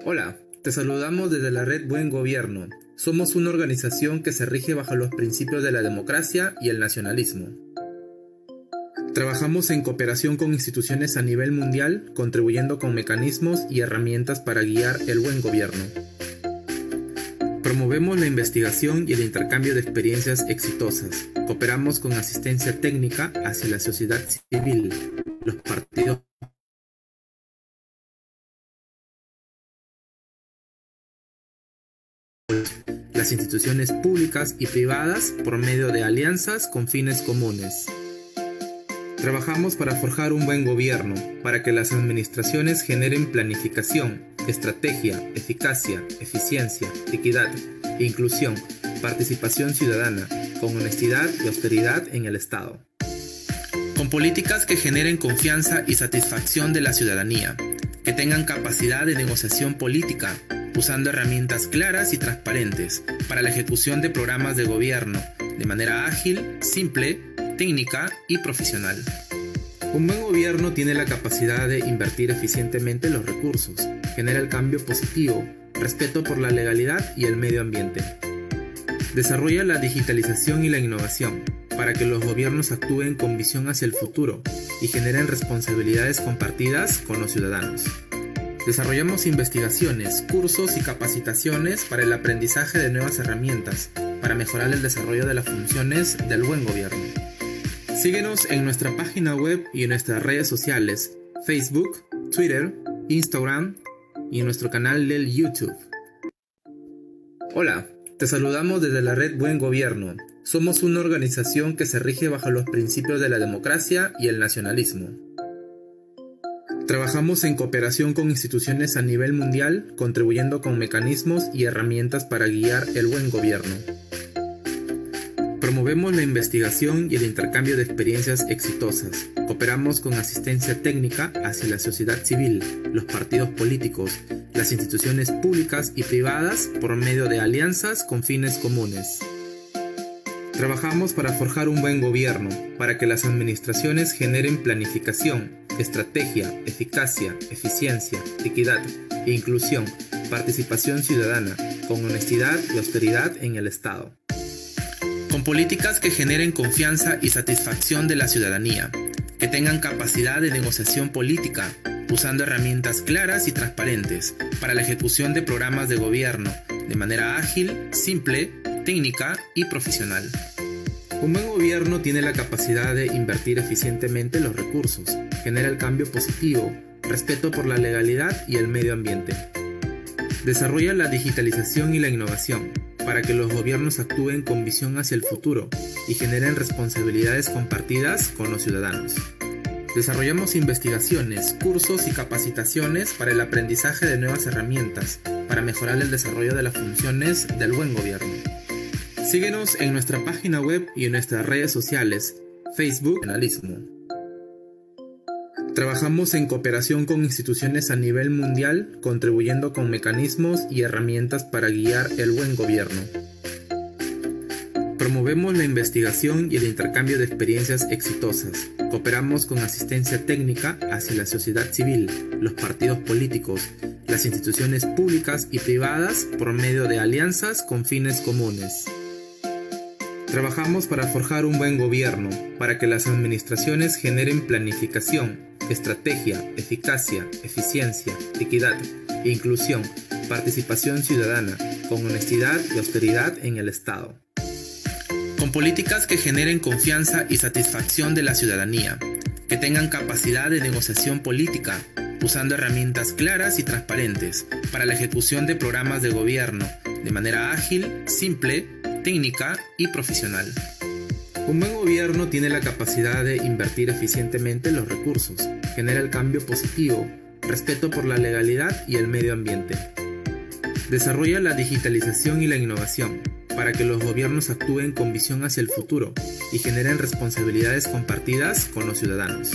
Hola, te saludamos desde la red Buen Gobierno. Somos una organización que se rige bajo los principios de la democracia y el nacionalismo. Trabajamos en cooperación con instituciones a nivel mundial, contribuyendo con mecanismos y herramientas para guiar el buen gobierno. Promovemos la investigación y el intercambio de experiencias exitosas. Cooperamos con asistencia técnica hacia la sociedad civil, los partidos, las instituciones públicas y privadas por medio de alianzas con fines comunes. Trabajamos para forjar un buen gobierno, para que las administraciones generen planificación, estrategia, eficacia, eficiencia, equidad, inclusión, participación ciudadana, con honestidad y austeridad en el Estado. Con políticas que generen confianza y satisfacción de la ciudadanía, que tengan capacidad de negociación política, usando herramientas claras y transparentes para la ejecución de programas de gobierno, de manera ágil, simple, técnica y profesional. Un buen gobierno tiene la capacidad de invertir eficientemente los recursos, genera el cambio positivo, respeto por la legalidad y el medio ambiente. Desarrolla la digitalización y la innovación, para que los gobiernos actúen con visión hacia el futuro y generen responsabilidades compartidas con los ciudadanos. Desarrollamos investigaciones, cursos y capacitaciones para el aprendizaje de nuevas herramientas, para mejorar el desarrollo de las funciones del buen gobierno. Síguenos en nuestra página web y en nuestras redes sociales, Facebook, Twitter, Instagram y en nuestro canal del YouTube. Hola, te saludamos desde la red Buen Gobierno. Somos una organización que se rige bajo los principios de la democracia y el nacionalismo. Trabajamos en cooperación con instituciones a nivel mundial, contribuyendo con mecanismos y herramientas para guiar el buen gobierno. Promovemos la investigación y el intercambio de experiencias exitosas. Cooperamos con asistencia técnica hacia la sociedad civil, los partidos políticos, las instituciones públicas y privadas por medio de alianzas con fines comunes. Trabajamos para forjar un buen gobierno, para que las administraciones generen planificación, estrategia, eficacia, eficiencia, equidad, inclusión, participación ciudadana, con honestidad y austeridad en el Estado. Con políticas que generen confianza y satisfacción de la ciudadanía, que tengan capacidad de negociación política, usando herramientas claras y transparentes para la ejecución de programas de gobierno, de manera ágil, simple, técnica y profesional. Un buen gobierno tiene la capacidad de invertir eficientemente los recursos, genera el cambio positivo, respeto por la legalidad y el medio ambiente. Desarrolla la digitalización y la innovación, para que los gobiernos actúen con visión hacia el futuro y generen responsabilidades compartidas con los ciudadanos. Desarrollamos investigaciones, cursos y capacitaciones para el aprendizaje de nuevas herramientas, para mejorar el desarrollo de las funciones del buen gobierno. Síguenos en nuestra página web y en nuestras redes sociales, Facebook, Nacionalismo. Trabajamos en cooperación con instituciones a nivel mundial, contribuyendo con mecanismos y herramientas para guiar el buen gobierno. Promovemos la investigación y el intercambio de experiencias exitosas. Cooperamos con asistencia técnica hacia la sociedad civil, los partidos políticos, las instituciones públicas y privadas por medio de alianzas con fines comunes. Trabajamos para forjar un buen gobierno, para que las administraciones generen planificación, estrategia, eficacia, eficiencia, equidad, inclusión, participación ciudadana, con honestidad y austeridad en el Estado. Con políticas que generen confianza y satisfacción de la ciudadanía, que tengan capacidad de negociación política, usando herramientas claras y transparentes para la ejecución de programas de gobierno, de manera ágil, simple, técnica y profesional. Un buen gobierno tiene la capacidad de invertir eficientemente los recursos, genera el cambio positivo, respeto por la legalidad y el medio ambiente. Desarrolla la digitalización y la innovación, para que los gobiernos actúen con visión hacia el futuro y generen responsabilidades compartidas con los ciudadanos.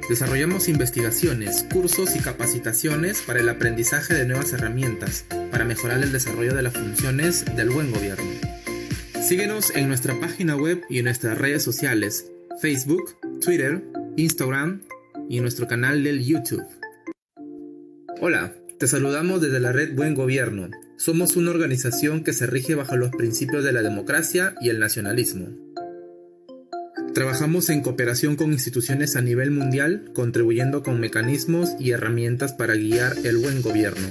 Desarrollamos investigaciones, cursos y capacitaciones para el aprendizaje de nuevas herramientas, para mejorar el desarrollo de las funciones del buen gobierno. Síguenos en nuestra página web y en nuestras redes sociales, Facebook, Twitter, Instagram y en nuestro canal del YouTube. Hola, Te saludamos desde la red Buen Gobierno. Somos una organización que se rige bajo los principios de la democracia y el nacionalismo. Trabajamos en cooperación con instituciones a nivel mundial, contribuyendo con mecanismos y herramientas para guiar el buen gobierno.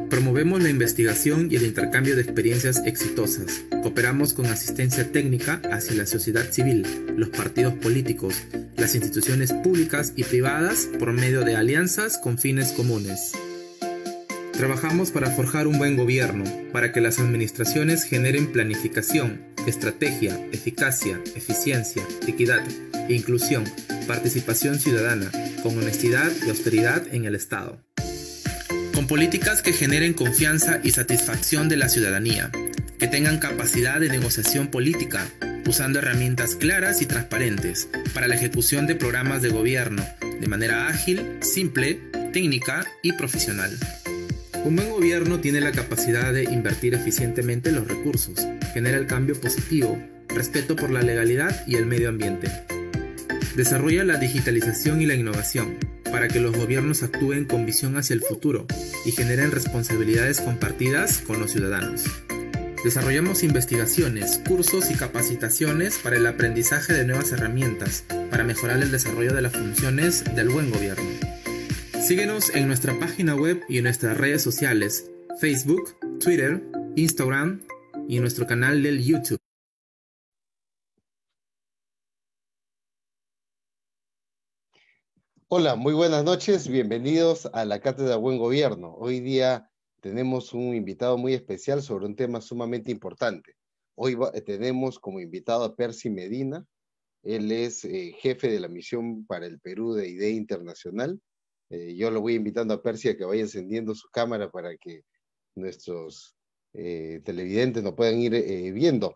Promovemos la investigación y el intercambio de experiencias exitosas. Cooperamos con asistencia técnica hacia la sociedad civil, los partidos políticos, las instituciones públicas y privadas por medio de alianzas con fines comunes. Trabajamos para forjar un buen gobierno, para que las administraciones generen planificación, estrategia, eficacia, eficiencia, equidad, inclusión, participación ciudadana, con honestidad y austeridad en el Estado. Con políticas que generen confianza y satisfacción de la ciudadanía, que tengan capacidad de negociación política, usando herramientas claras y transparentes para la ejecución de programas de gobierno, de manera ágil, simple, técnica y profesional. Un buen gobierno tiene la capacidad de invertir eficientemente los recursos, genera el cambio positivo, respeto por la legalidad y el medio ambiente. Desarrolla la digitalización y la innovación, para que los gobiernos actúen con visión hacia el futuro y generen responsabilidades compartidas con los ciudadanos. Desarrollamos investigaciones, cursos y capacitaciones para el aprendizaje de nuevas herramientas, para mejorar el desarrollo de las funciones del buen gobierno. Síguenos en nuestra página web y en nuestras redes sociales, Facebook, Twitter, Instagram y en nuestro canal del YouTube. Hola, muy buenas noches, bienvenidos a la Cátedra Buen Gobierno. Hoy día tenemos un invitado muy especial sobre un tema sumamente importante. Hoy tenemos como invitado a Percy Medina. Él es jefe de la misión para el Perú de IDEA Internacional. Yo lo voy invitando a Percy a que vaya encendiendo su cámara para que nuestros televidentes nos puedan ir viendo.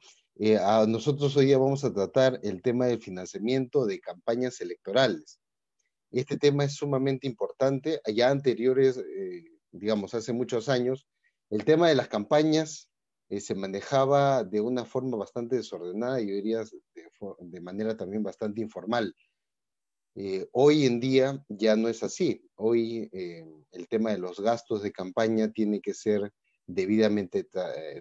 Nosotros hoy día vamos a tratar el tema del financiamiento de campañas electorales. Este tema es sumamente importante. Allá anteriores, digamos, hace muchos años, el tema de las campañas se manejaba de una forma bastante desordenada y yo diría de manera también bastante informal. Hoy en día ya no es así. Hoy el tema de los gastos de campaña tiene que ser debidamente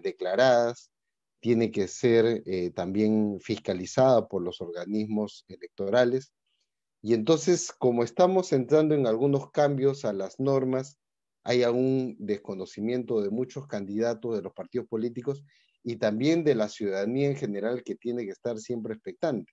declaradas, tiene que ser también fiscalizada por los organismos electorales. Y entonces, como estamos entrando en algunos cambios a las normas, hay un desconocimiento de muchos candidatos de los partidos políticos y también de la ciudadanía en general que tiene que estar siempre expectante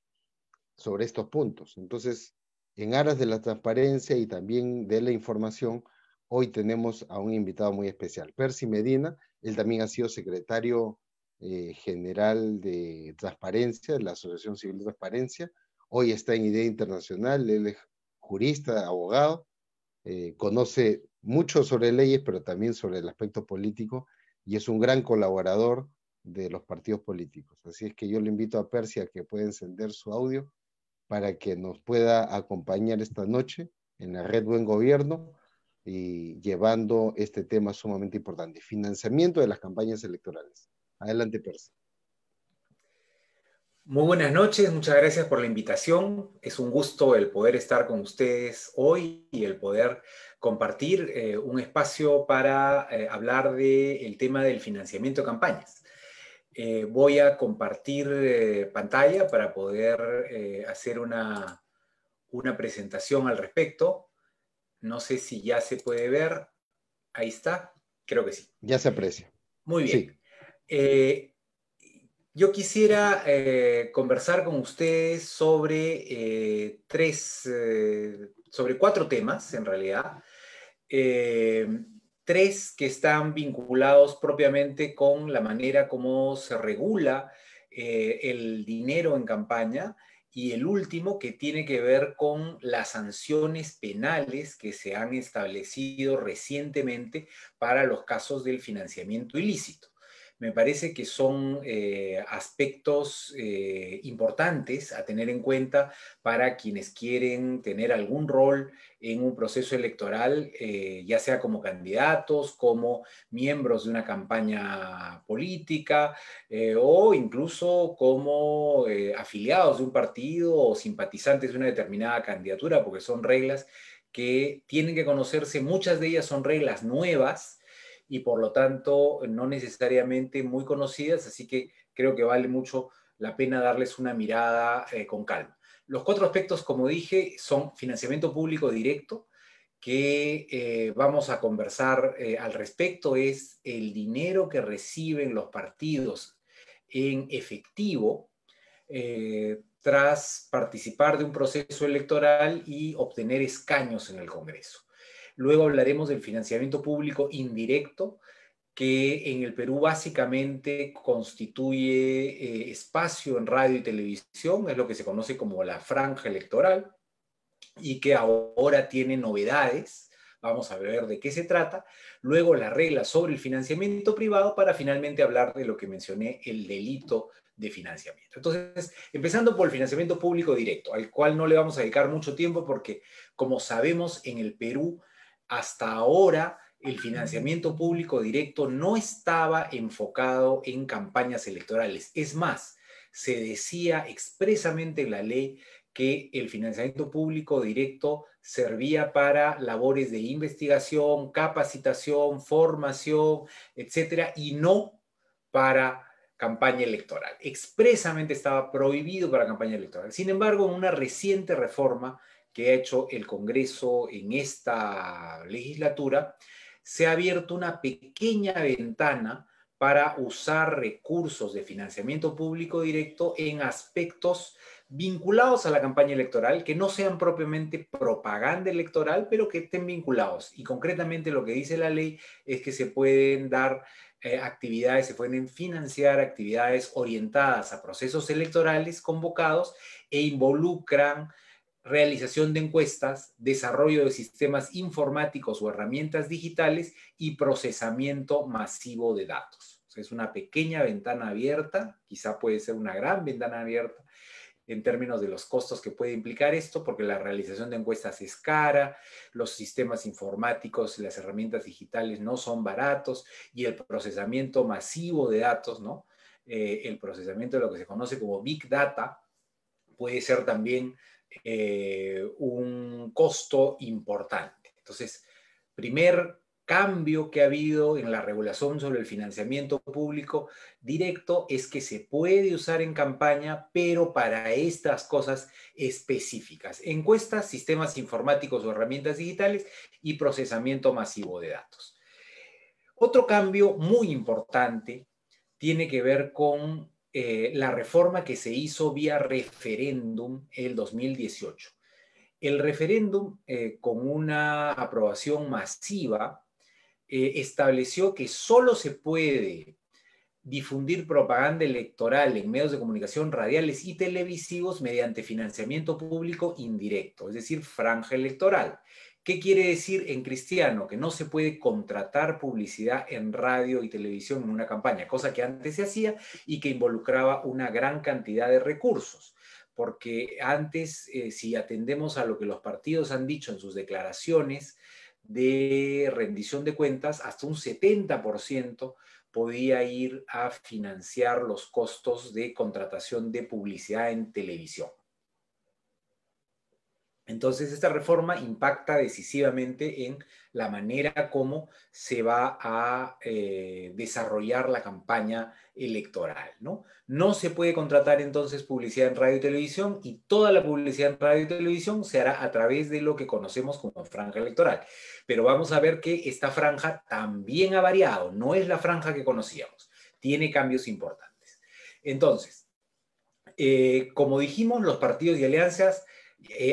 sobre estos puntos. Entonces, en aras de la transparencia y también de la información, hoy tenemos a un invitado muy especial, Percy Medina. Él también ha sido secretario general de Transparencia, de la Asociación Civil de Transparencia. Hoy está en IDEA Internacional, él es jurista, abogado, conoce mucho sobre leyes, pero también sobre el aspecto político, y es un gran colaborador de los partidos políticos. Así es que yo le invito a Percy a que pueda encender su audio para que nos pueda acompañar esta noche en la red Buen Gobierno y llevando este tema sumamente importante, financiamiento de las campañas electorales. Adelante, Percy. Muy buenas noches, muchas gracias por la invitación. Es un gusto el poder estar con ustedes hoy y el poder compartir un espacio para hablar del tema del financiamiento de campañas. Voy a compartir pantalla para poder hacer una presentación al respecto. No sé si ya se puede ver. Ahí está. Creo que sí. Ya se aprecia. Muy bien. Sí. Yo quisiera conversar con ustedes sobre sobre 4 temas, en realidad. 3 que están vinculados propiamente con la manera como se regula el dinero en campaña, y el último que tiene que ver con las sanciones penales que se han establecido recientemente para los casos del financiamiento ilícito. Me parece que son aspectos importantes a tener en cuenta para quienes quieren tener algún rol en un proceso electoral, ya sea como candidatos, como miembros de una campaña política, o incluso como afiliados de un partido o simpatizantes de una determinada candidatura, porque son reglas que tienen que conocerse, muchas de ellas son reglas nuevas y por lo tanto no necesariamente muy conocidas, así que creo que vale mucho la pena darles una mirada con calma. Los 4 aspectos, como dije, son financiamiento público directo, que vamos a conversar al respecto, es el dinero que reciben los partidos en efectivo tras participar de un proceso electoral y obtener escaños en el Congreso. Luego hablaremos del financiamiento público indirecto, que en el Perú básicamente constituye espacio en radio y televisión, es lo que se conoce como la franja electoral, y que ahora tiene novedades. Vamos a ver de qué se trata. Luego las reglas sobre el financiamiento privado para finalmente hablar de lo que mencioné, el delito de financiamiento. Entonces, empezando por el financiamiento público directo, al cual no le vamos a dedicar mucho tiempo porque, como sabemos, en el Perú, hasta ahora, el financiamiento público directo no estaba enfocado en campañas electorales. Es más, se decía expresamente en la ley que el financiamiento público directo servía para labores de investigación, capacitación, formación, etcétera, y no para campaña electoral. Expresamente estaba prohibido para campaña electoral. Sin embargo, en una reciente reforma que ha hecho el Congreso en esta legislatura, se ha abierto una pequeña ventana para usar recursos de financiamiento público directo en aspectos vinculados a la campaña electoral, que no sean propiamente propaganda electoral, pero que estén vinculados. Y concretamente lo que dice la ley es que se pueden dar actividades, se pueden financiar actividades orientadas a procesos electorales convocados e involucran realización de encuestas, desarrollo de sistemas informáticos o herramientas digitales y procesamiento masivo de datos. O sea, es una pequeña ventana abierta, quizá puede ser una gran ventana abierta en términos de los costos que puede implicar esto, porque la realización de encuestas es cara, los sistemas informáticos y las herramientas digitales no son baratos, y el procesamiento masivo de datos, ¿no? El procesamiento de lo que se conoce como Big Data puede ser también un costo importante. Entonces, primer cambio que ha habido en la regulación sobre el financiamiento público directo es que se puede usar en campaña, pero para estas cosas específicas: encuestas, sistemas informáticos o herramientas digitales y procesamiento masivo de datos. Otro cambio muy importante tiene que ver con la reforma que se hizo vía referéndum el 2018. El referéndum, con una aprobación masiva, estableció que solo se puede difundir propaganda electoral en medios de comunicación radiales y televisivos mediante financiamiento público indirecto, es decir, franja electoral. ¿Qué quiere decir en cristiano? Que no se puede contratar publicidad en radio y televisión en una campaña, cosa que antes se hacía y que involucraba una gran cantidad de recursos. Porque antes, si atendemos a lo que los partidos han dicho en sus declaraciones de rendición de cuentas, hasta un 70% podía ir a financiar los costos de contratación de publicidad en televisión. Entonces, esta reforma impacta decisivamente en la manera como se va a desarrollar la campaña electoral, ¿no? No se puede contratar entonces publicidad en radio y televisión, y toda la publicidad en radio y televisión se hará a través de lo que conocemos como franja electoral. Pero vamos a ver que esta franja también ha variado, no es la franja que conocíamos, tiene cambios importantes. Entonces, como dijimos, los partidos y alianzas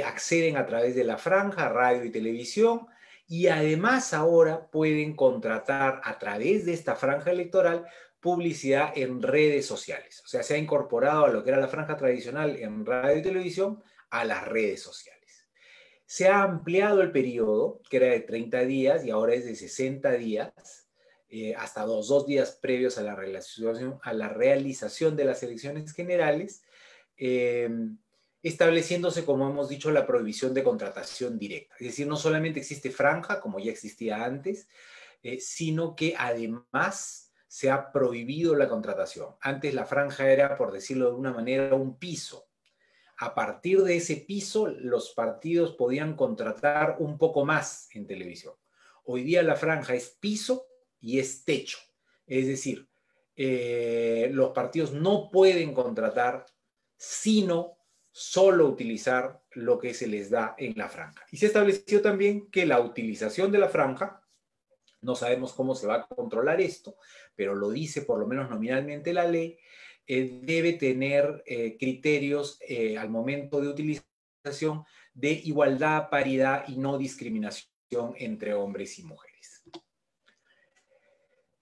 acceden a través de la franja, radio y televisión, y además ahora pueden contratar a través de esta franja electoral publicidad en redes sociales. O sea, se ha incorporado a lo que era la franja tradicional en radio y televisión a las redes sociales. Se ha ampliado el periodo, que era de 30 días y ahora es de 60 días, hasta los 2 días previos a la realización de las elecciones generales, estableciéndose, como hemos dicho, la prohibición de contratación directa. Es decir, no solamente existe franja, como ya existía antes, sino que además se ha prohibido la contratación. Antes la franja era, por decirlo de una manera, un piso. A partir de ese piso, los partidos podían contratar un poco más en televisión. Hoy día la franja es piso y es techo. Es decir, los partidos no pueden contratar sino solo utilizar lo que se les da en la franja. Y se estableció también que la utilización de la franja, no sabemos cómo se va a controlar esto, pero lo dice por lo menos nominalmente la ley, debe tener criterios al momento de utilización de igualdad, paridad y no discriminación entre hombres y mujeres.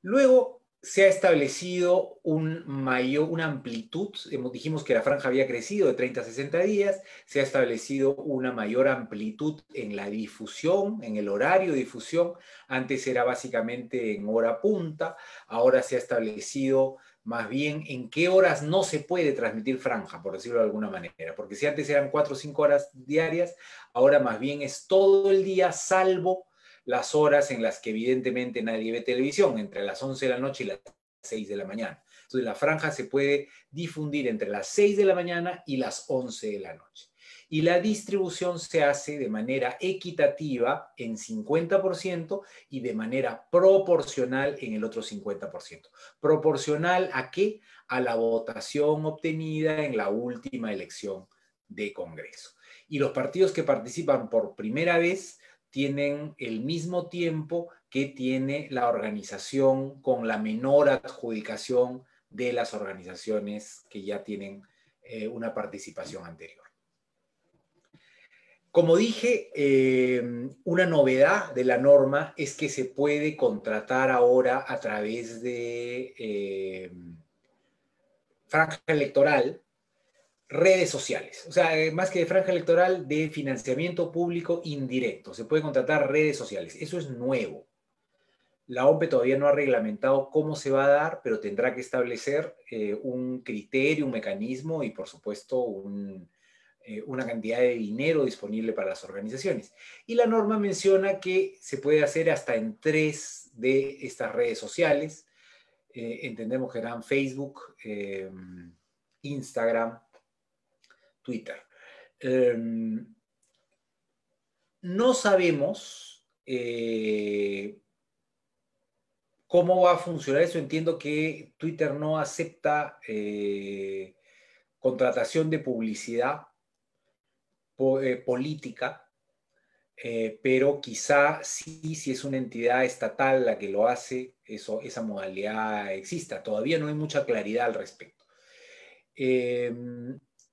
Luego se ha establecido una amplitud, dijimos que la franja había crecido de 30 a 60 días, se ha establecido una mayor amplitud en la difusión, en el horario de difusión. Antes era básicamente en hora punta, ahora se ha establecido más bien en qué horas no se puede transmitir franja, por decirlo de alguna manera, porque si antes eran 4 o 5 horas diarias, ahora más bien es todo el día, salvo las horas en las que evidentemente nadie ve televisión, entre las 11 de la noche y las 6 de la mañana. Entonces la franja se puede difundir entre las 6 de la mañana y las 11 de la noche. Y la distribución se hace de manera equitativa en 50% y de manera proporcional en el otro 50%. ¿Proporcional a qué? A la votación obtenida en la última elección de Congreso. Y los partidos que participan por primera vez tienen el mismo tiempo que tiene la organización con la menor adjudicación de las organizaciones que ya tienen una participación anterior. Como dije, una novedad de la norma es que se puede contratar ahora a través de franja electoral, redes sociales, o sea, más que de franja electoral, de financiamiento público indirecto. Se puede contratar redes sociales. Eso es nuevo. La OMPE todavía no ha reglamentado cómo se va a dar, pero tendrá que establecer un criterio, un mecanismo y, por supuesto, una cantidad de dinero disponible para las organizaciones. Y la norma menciona que se puede hacer hasta en 3 de estas redes sociales. Entendemos que eran Facebook, Instagram, Twitter. No sabemos cómo va a funcionar eso. Entiendo que Twitter no acepta contratación de publicidad política, pero quizá sí, si es una entidad estatal la que lo hace, esa modalidad exista. Todavía no hay mucha claridad al respecto.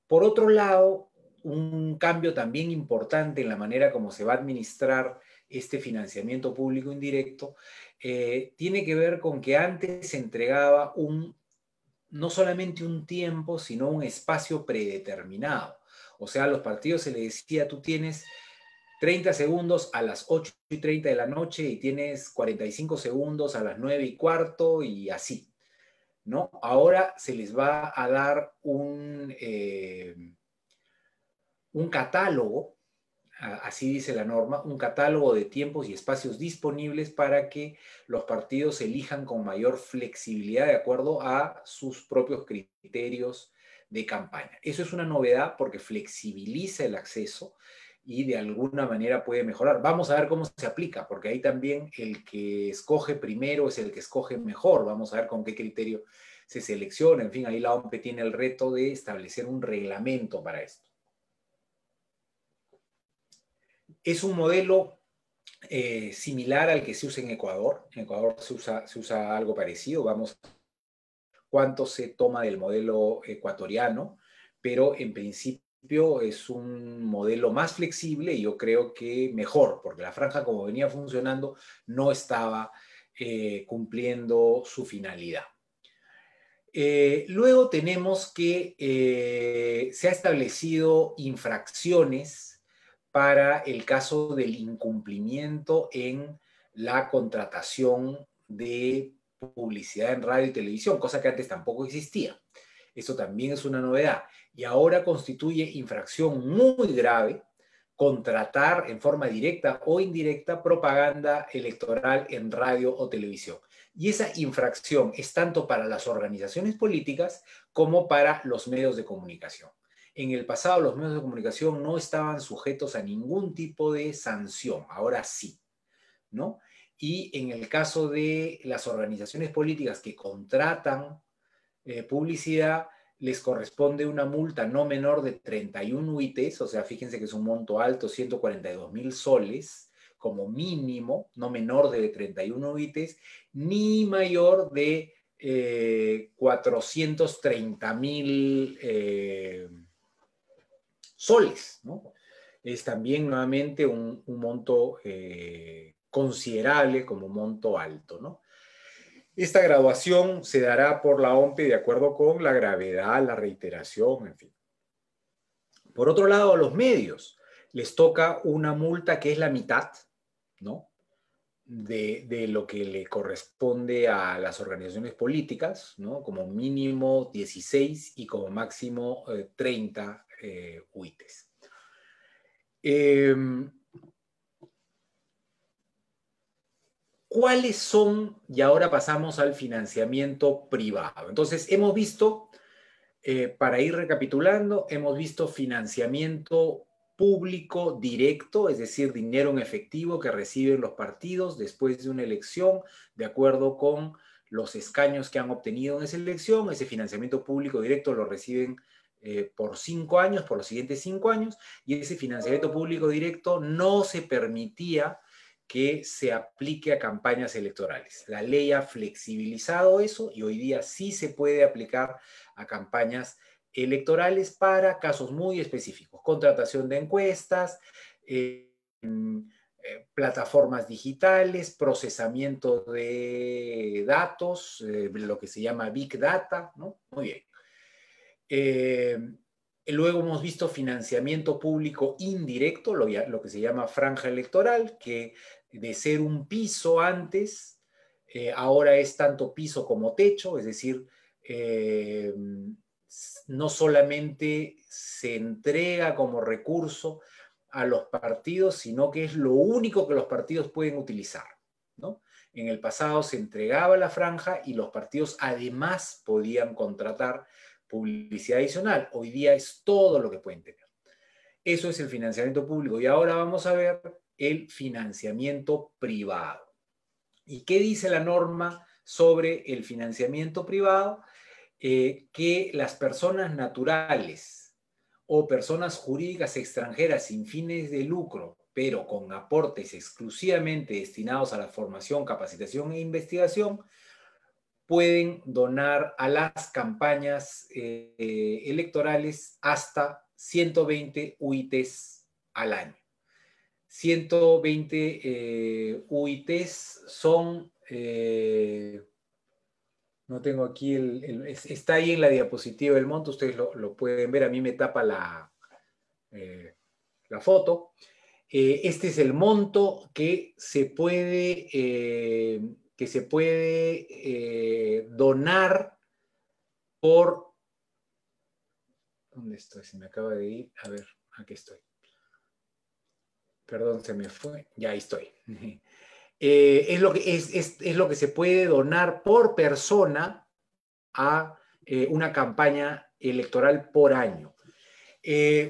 Por otro lado, un cambio también importante en la manera como se va a administrar este financiamiento público indirecto tiene que ver con que antes se entregaba no solamente un tiempo, sino un espacio predeterminado. O sea, a los partidos se les decía, tú tienes 30 segundos a las 8:30 de la noche y tienes 45 segundos a las 9:15 y así, ¿no? Ahora se les va a dar un catálogo, así dice la norma, un catálogo de tiempos y espacios disponibles para que los partidos elijan con mayor flexibilidad de acuerdo a sus propios criterios de campaña. Eso es una novedad porque flexibiliza el acceso y de alguna manera puede mejorar. Vamos a ver cómo se aplica, porque ahí también el que escoge primero es el que escoge mejor. Vamos a ver con qué criterio se selecciona. En fin, ahí la OMPE tiene el reto de establecer un reglamento para esto. Es un modelo similar al que se usa en Ecuador. En Ecuador se usa algo parecido. Vamos a ver cuánto se toma del modelo ecuatoriano, pero en principio es un modelo más flexible y yo creo que mejor, porque la franja como venía funcionando no estaba cumpliendo su finalidad. Luego tenemos que se ha establecido infracciones para el caso del incumplimiento en la contratación de publicidad en radio y televisión, cosa que antes tampoco existía. Eso también es una novedad. Y ahora constituye infracción muy grave contratar en forma directa o indirecta propaganda electoral en radio o televisión. Y esa infracción es tanto para las organizaciones políticas como para los medios de comunicación. En el pasado los medios de comunicación no estaban sujetos a ningún tipo de sanción, ahora sí, ¿no? Y en el caso de las organizaciones políticas que contratan publicidad, les corresponde una multa no menor de 31 UITs, o sea, fíjense que es un monto alto, 142.000 soles, como mínimo, no menor de 31 UITs, ni mayor de 430.000 soles, ¿no? Es también nuevamente un monto considerable como monto alto, ¿no? Esta graduación se dará por la OMPE de acuerdo con la gravedad, la reiteración, en fin. Por otro lado, a los medios les toca una multa que es la mitad, ¿no? de lo que le corresponde a las organizaciones políticas, ¿no? Como mínimo 16 y como máximo 30 UITs. ¿Cuáles son? Y ahora pasamos al financiamiento privado. Entonces, hemos visto, para ir recapitulando, hemos visto financiamiento público directo, es decir, dinero en efectivo que reciben los partidos después de una elección, de acuerdo con los escaños que han obtenido en esa elección. Ese financiamiento público directo lo reciben por 5 años, por los siguientes 5 años, y ese financiamiento público directo no se permitía que se aplique a campañas electorales. La ley ha flexibilizado eso y hoy día sí se puede aplicar a campañas electorales para casos muy específicos, contratación de encuestas, plataformas digitales, procesamiento de datos, lo que se llama Big Data, ¿no? Muy bien. Luego hemos visto financiamiento público indirecto, lo que se llama franja electoral, que de ser un piso antes, ahora es tanto piso como techo, es decir, no solamente se entrega como recurso a los partidos, sino que es lo único que los partidos pueden utilizar, ¿no? En el pasado se entregaba la franja y los partidos además podían contratar publicidad adicional. Hoy día es todo lo que pueden tener. Eso es el financiamiento público. Y ahora vamos a ver el financiamiento privado. ¿Y qué dice la norma sobre el financiamiento privado? Que las personas naturales o personas jurídicas extranjeras sin fines de lucro, pero con aportes exclusivamente destinados a la formación, capacitación e investigación, pueden donar a las campañas electorales hasta 120 UITs al año. 120 UITs son, no tengo aquí, está ahí en la diapositiva el monto, ustedes lo pueden ver, a mí me tapa la foto. Este es el monto que se puede donar por... ¿Dónde estoy? Se me acaba de ir. A ver, aquí estoy. Perdón, se me fue. Ya, ahí estoy. Es lo que se puede donar por persona a una campaña electoral por año.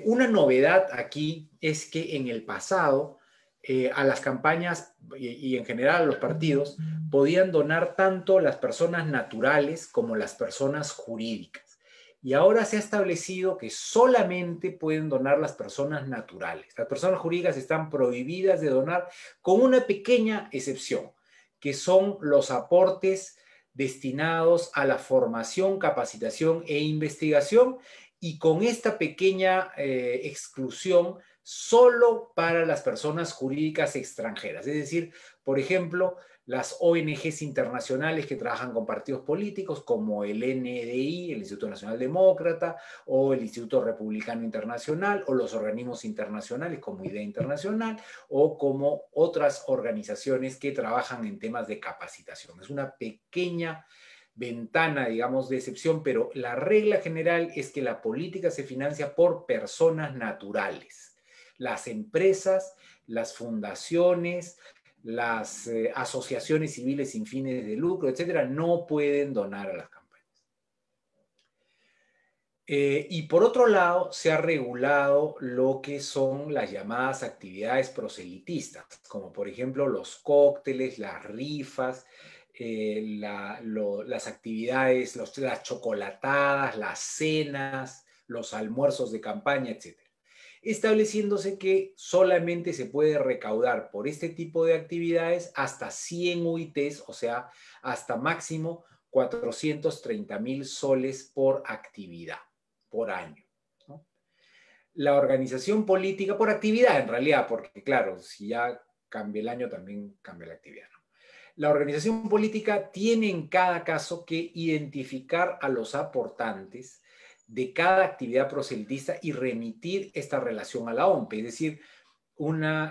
Una novedad aquí es que en el pasado a las campañas y en general a los partidos podían donar tanto las personas naturales como las personas jurídicas. Y ahora se ha establecido que solamente pueden donar las personas naturales. Las personas jurídicas están prohibidas de donar con una pequeña excepción, que son los aportes destinados a la formación, capacitación e investigación, y con esta pequeña exclusión solo para las personas jurídicas extranjeras. Es decir, por ejemplo, las ONGs internacionales que trabajan con partidos políticos como el NDI, el Instituto Nacional Demócrata, o el Instituto Republicano Internacional, o los organismos internacionales como IDEA Internacional, o como otras organizaciones que trabajan en temas de capacitación. Es una pequeña ventana, digamos, de excepción, pero la regla general es que la política se financia por personas naturales. Las empresas, las fundaciones, las asociaciones civiles sin fines de lucro, etcétera, no pueden donar a las campañas. Y por otro lado, se ha regulado lo que son las llamadas actividades proselitistas, como por ejemplo los cócteles, las rifas, las actividades, las chocolatadas, las cenas, los almuerzos de campaña, etc. Estableciéndose que solamente se puede recaudar por este tipo de actividades hasta 100 UITs, o sea, hasta máximo 430.000 soles por actividad, por año, ¿no? La organización política, por actividad en realidad, porque claro, si ya cambia el año, también cambia la actividad, ¿no? La organización política tiene en cada caso que identificar a los aportantes de cada actividad proselitista y remitir esta relación a la OMPE. Es decir,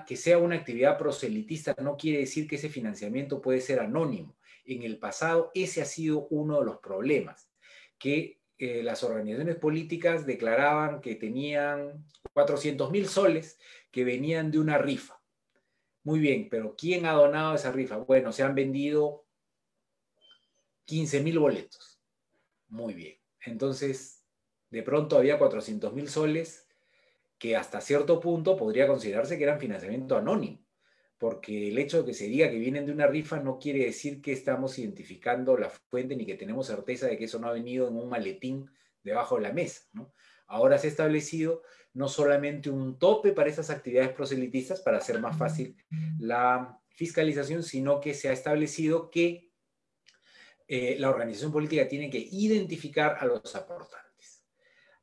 que sea una actividad proselitista no quiere decir que ese financiamiento puede ser anónimo. En el pasado ese ha sido uno de los problemas, que las organizaciones políticas declaraban que tenían 400.000 soles que venían de una rifa. Muy bien, pero ¿quién ha donado esa rifa? Bueno, se han vendido 15.000 boletos. Muy bien. Entonces, de pronto había 400.000 soles que hasta cierto punto podría considerarse que eran financiamiento anónimo, porque el hecho de que se diga que vienen de una rifa no quiere decir que estamos identificando la fuente ni que tenemos certeza de que eso no ha venido en un maletín debajo de la mesa, ¿no? Ahora se ha establecido no solamente un tope para esas actividades proselitistas para hacer más fácil la fiscalización, sino que se ha establecido que la organización política tiene que identificar a los aportantes.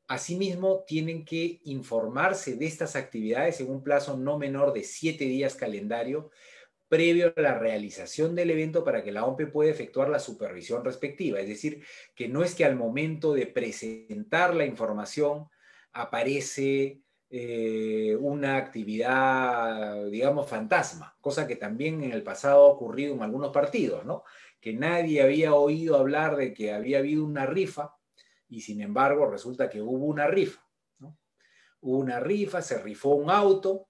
Asimismo, tienen que informarse de estas actividades en un plazo no menor de 7 días calendario previo a la realización del evento para que la OMPE pueda efectuar la supervisión respectiva. Es decir, que no es que al momento de presentar la información aparece una actividad, digamos, fantasma, cosa que también en el pasado ha ocurrido en algunos partidos, ¿no? Que nadie había oído hablar de que había habido una rifa y sin embargo resulta que hubo una rifa, ¿no? Hubo una rifa, se rifó un auto,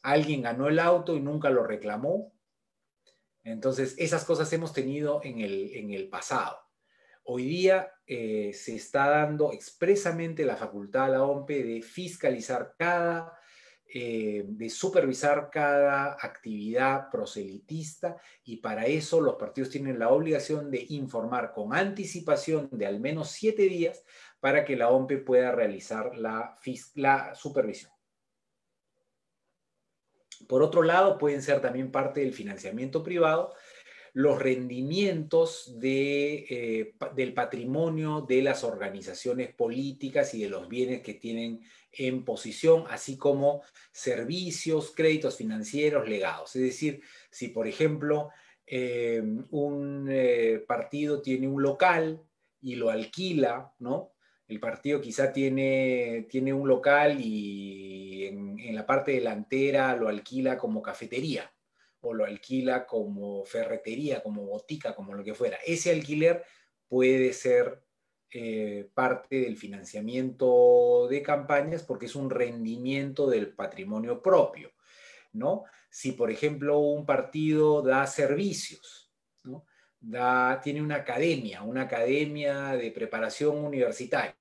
alguien ganó el auto y nunca lo reclamó. Entonces, esas cosas hemos tenido en el pasado. Hoy día se está dando expresamente la facultad a la OMPE de fiscalizar de supervisar cada actividad proselitista y para eso los partidos tienen la obligación de informar con anticipación de al menos 7 días para que la OMPE pueda realizar la supervisión. Por otro lado, pueden ser también parte del financiamiento privado los rendimientos del patrimonio de las organizaciones políticas y de los bienes que tienen en posición, así como servicios, créditos financieros, legados. Es decir, si por ejemplo un partido tiene un local y lo alquila, ¿no? El partido quizá tiene un local y en la parte delantera lo alquila como cafetería o lo alquila como ferretería, como botica, como lo que fuera. Ese alquiler puede ser parte del financiamiento de campañas porque es un rendimiento del patrimonio propio, ¿no? Si, por ejemplo, un partido da servicios, ¿no? Tiene una academia de preparación universitaria.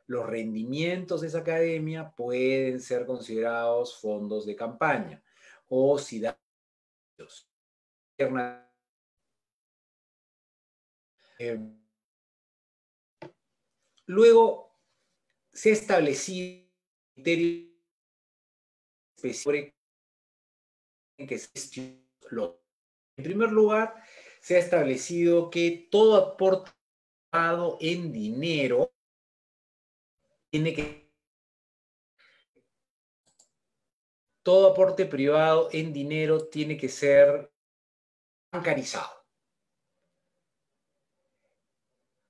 Los rendimientos de esa academia pueden ser considerados fondos de campaña. O si da luego se ha establecido criterios específicos que se en primer lugar, se ha establecido que todo aporte en dinero tiene que todo aporte privado en dinero tiene que ser bancarizado.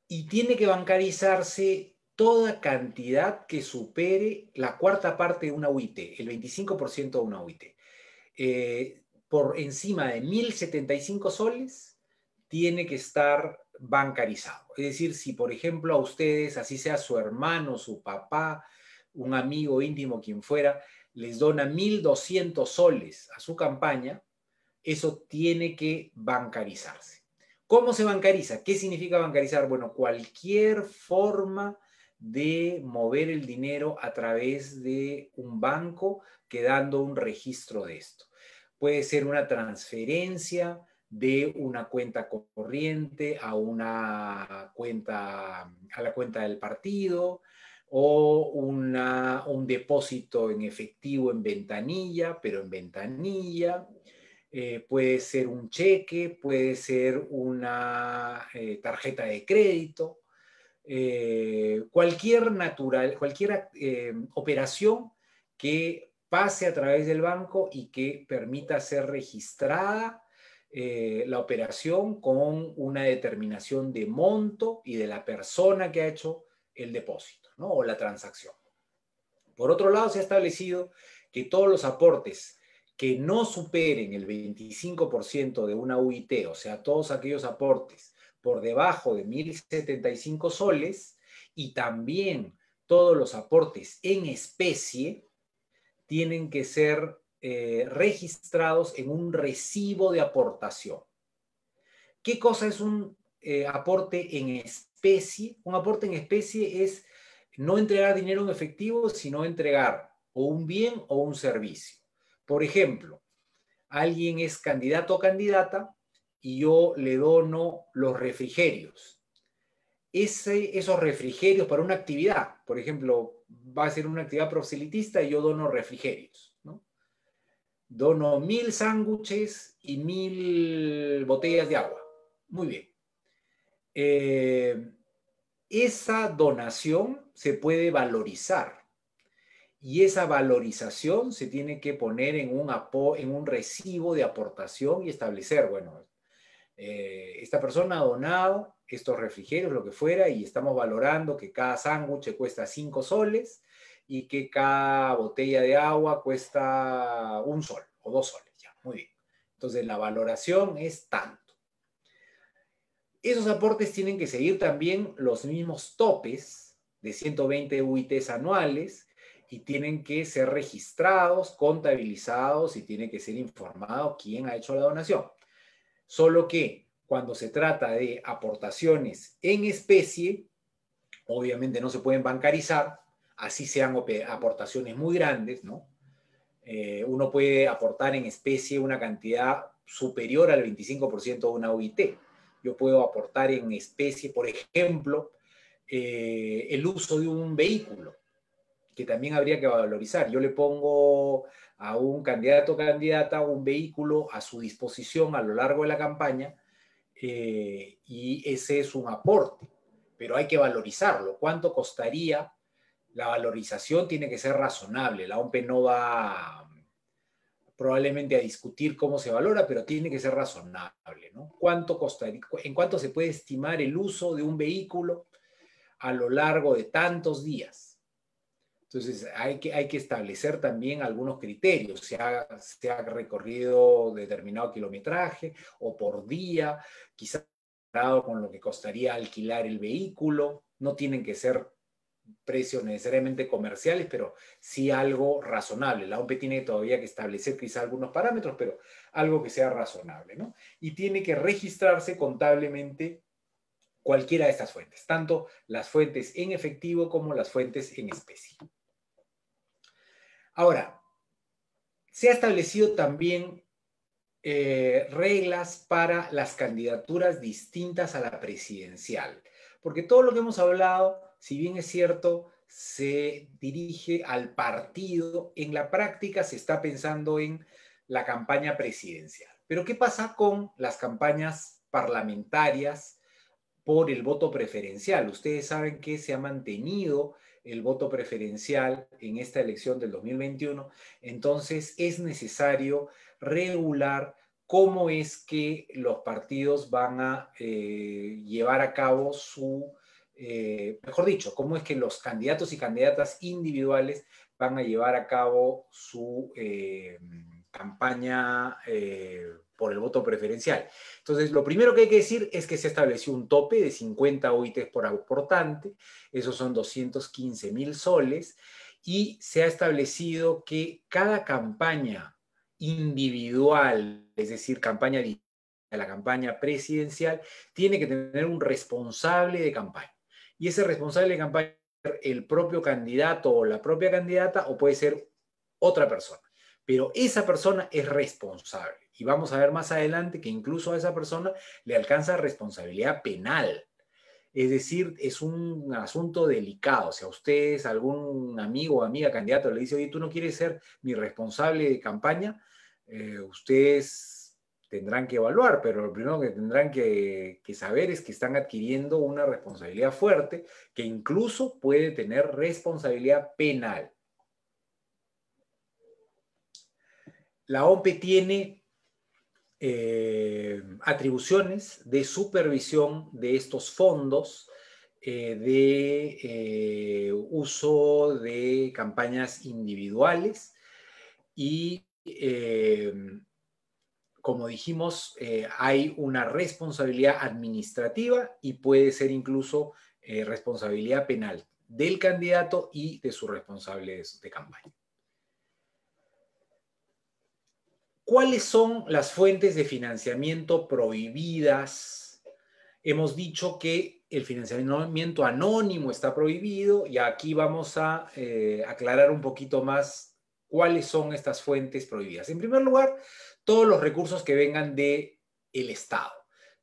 Y tiene que bancarizarse toda cantidad que supere la cuarta parte de una UIT, el 25% de una UIT. Por encima de 1.075 soles, tiene que estar bancarizado. Es decir, si por ejemplo a ustedes, así sea su hermano, su papá, un amigo íntimo, quien fuera, les dona 1.200 soles a su campaña, eso tiene que bancarizarse. ¿Cómo se bancariza? ¿Qué significa bancarizar? Bueno, cualquier forma de mover el dinero a través de un banco, quedando un registro de esto. Puede ser una transferencia de una cuenta corriente a la cuenta del partido, o un depósito en efectivo en ventanilla, pero en ventanilla. Puede ser un cheque, puede ser una tarjeta de crédito. Cualquier operación que pase a través del banco y que permita ser registrada la operación con una determinación de monto y de la persona que ha hecho el depósito, ¿no? O la transacción. Por otro lado, se ha establecido que todos los aportes que no superen el 25% de una UIT, o sea, todos aquellos aportes por debajo de 1.075 soles, y también todos los aportes en especie, tienen que ser registrados en un recibo de aportación. ¿Qué cosa es un aporte en especie? Un aporte en especie es no entregar dinero en efectivo, sino entregar o un bien o un servicio. Por ejemplo, alguien es candidato o candidata y yo le dono los refrigerios. Esos refrigerios para una actividad, por ejemplo, va a ser una actividad proselitista y yo dono refrigerios, ¿no? Dono 1.000 sándwiches y 1.000 botellas de agua. Muy bien. Esa donación se puede valorizar y esa valorización se tiene que poner en un recibo de aportación y establecer, bueno, esta persona ha donado estos refrigerios, lo que fuera, y estamos valorando que cada sándwich cuesta 5 soles y que cada botella de agua cuesta 1 sol o 2 soles. Ya, muy bien. Entonces la valoración es tanto. Esos aportes tienen que seguir también los mismos topes de 120 UITs anuales y tienen que ser registrados, contabilizados y tiene que ser informado quién ha hecho la donación. Solo que cuando se trata de aportaciones en especie, obviamente no se pueden bancarizar, así sean aportaciones muy grandes, ¿no? Uno puede aportar en especie una cantidad superior al 25% de una UIT. Yo puedo aportar en especie, por ejemplo, el uso de un vehículo, que también habría que valorizar. Yo le pongo a un candidato o candidata un vehículo a su disposición a lo largo de la campaña, y ese es un aporte, pero hay que valorizarlo. ¿Cuánto costaría? La valorización tiene que ser razonable. La OMP no va probablemente a discutir cómo se valora, pero tiene que ser razonable, ¿no? ¿Cuánto costaría? ¿En cuánto se puede estimar el uso de un vehículo a lo largo de tantos días? Entonces hay que establecer también algunos criterios, se ha recorrido determinado kilometraje o por día, quizás con lo que costaría alquilar el vehículo. No tienen que ser precios necesariamente comerciales, pero sí algo razonable. La OMP tiene todavía que establecer quizá algunos parámetros, pero algo que sea razonable, ¿no? Y tiene que registrarse contablemente cualquiera de estas fuentes, tanto las fuentes en efectivo como las fuentes en especie. Ahora, se ha establecido también reglas para las candidaturas distintas a la presidencial, porque todo lo que hemos hablado, si bien es cierto, se dirige al partido, en la práctica se está pensando en la campaña presidencial. Pero ¿qué pasa con las campañas parlamentarias por el voto preferencial? Ustedes saben que se ha mantenido el voto preferencial en esta elección del 2021, entonces es necesario regular cómo es que los partidos van a llevar a cabo mejor dicho, cómo es que los candidatos y candidatas individuales van a llevar a cabo su campaña por el voto preferencial. Entonces, lo primero que hay que decir es que se estableció un tope de 50 OITs por aportante, esos son 215.000 soles, y se ha establecido que cada campaña individual, es decir, campaña de la campaña presidencial, tiene que tener un responsable de campaña. Y ese responsable de campaña el propio candidato o la propia candidata o puede ser otra persona. Pero esa persona es responsable. Y vamos a ver más adelante que incluso a esa persona le alcanza responsabilidad penal. Es decir, es un asunto delicado. Si a ustedes, algún amigo o amiga candidato le dice, oye, tú no quieres ser mi responsable de campaña, ustedes tendrán que evaluar, pero lo primero que tendrán que saber es que están adquiriendo una responsabilidad fuerte que incluso puede tener responsabilidad penal. La OMPE tiene atribuciones de supervisión de estos fondos de uso de campañas individuales y como dijimos, hay una responsabilidad administrativa y puede ser incluso responsabilidad penal del candidato y de sus responsables de campaña. ¿Cuáles son las fuentes de financiamiento prohibidas? Hemos dicho que el financiamiento anónimo está prohibido y aquí vamos a aclarar un poquito más cuáles son estas fuentes prohibidas. En primer lugar, todos los recursos que vengan del Estado,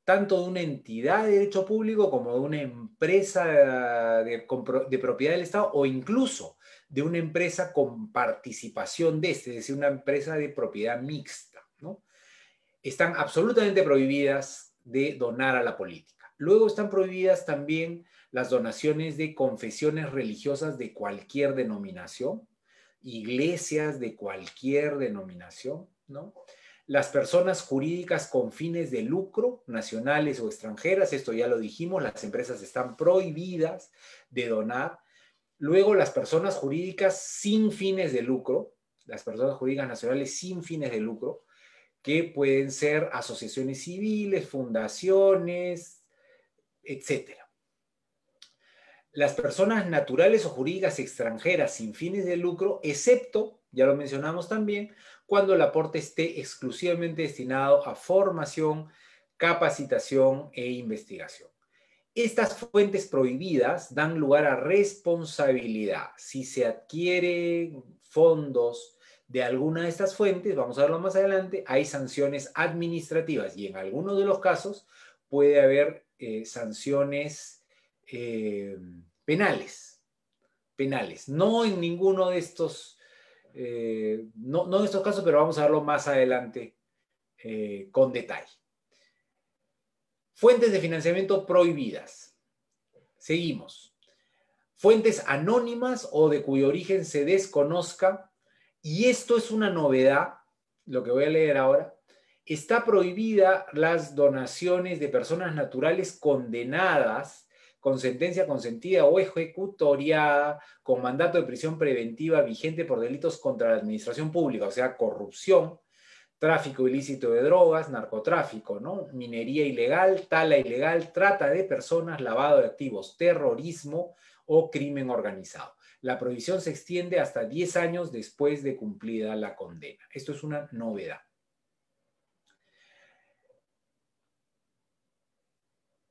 tanto de una entidad de derecho público como de una empresa de propiedad del Estado o incluso de una empresa con participación de es decir, una empresa de propiedad mixta, ¿no? Están absolutamente prohibidas de donar a la política. Luego están prohibidas también las donaciones de confesiones religiosas de cualquier denominación, iglesias de cualquier denominación, ¿no? Las personas jurídicas con fines de lucro, nacionales o extranjeras, esto ya lo dijimos, las empresas están prohibidas de donar. Luego, las personas jurídicas sin fines de lucro, las personas jurídicas nacionales sin fines de lucro, que pueden ser asociaciones civiles, fundaciones, etc. Las personas naturales o jurídicas extranjeras sin fines de lucro, excepto, ya lo mencionamos también, cuando el aporte esté exclusivamente destinado a formación, capacitación e investigación. Estas fuentes prohibidas dan lugar a responsabilidad. Si se adquieren fondos de alguna de estas fuentes, vamos a verlo más adelante, hay sanciones administrativas y en algunos de los casos puede haber sanciones penales. No en ninguno de estos, no en estos casos, pero vamos a verlo más adelante con detalle. Fuentes de financiamiento prohibidas. Seguimos. Fuentes anónimas o de cuyo origen se desconozca, y esto es una novedad, lo que voy a leer ahora. Está prohibida las donaciones de personas naturales condenadas con sentencia consentida o ejecutoriada con mandato de prisión preventiva vigente por delitos contra la administración pública, o sea, corrupción, tráfico ilícito de drogas, narcotráfico, ¿no? Minería ilegal, tala ilegal, trata de personas, lavado de activos, terrorismo o crimen organizado. La prohibición se extiende hasta 10 años después de cumplida la condena. Esto es una novedad.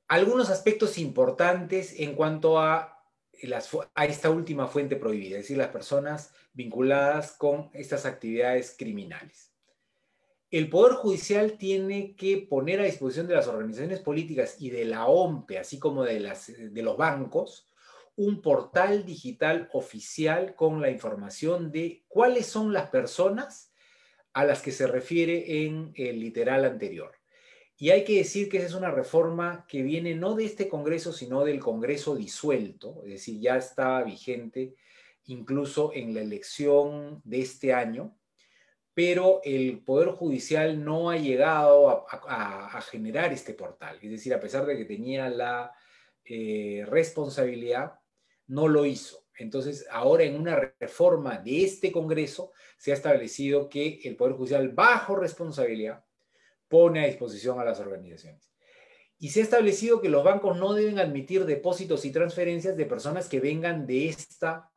Algunos aspectos importantes en cuanto a esta última fuente prohibida, es decir, las personas vinculadas con estas actividades criminales. El Poder Judicial tiene que poner a disposición de las organizaciones políticas y de la OMPE, así como de los bancos, un portal digital oficial con la información de cuáles son las personas a las que se refiere en el literal anterior. Y hay que decir que esa es una reforma que viene no de este Congreso, sino del Congreso disuelto, es decir, ya estaba vigente incluso en la elección de este año, pero el Poder Judicial no ha llegado a generar este portal. Es decir, a pesar de que tenía la responsabilidad, no lo hizo. Entonces, ahora en una reforma de este Congreso se ha establecido que el Poder Judicial, bajo responsabilidad, pone a disposición a las organizaciones. Y se ha establecido que los bancos no deben admitir depósitos y transferencias de personas que vengan de esta,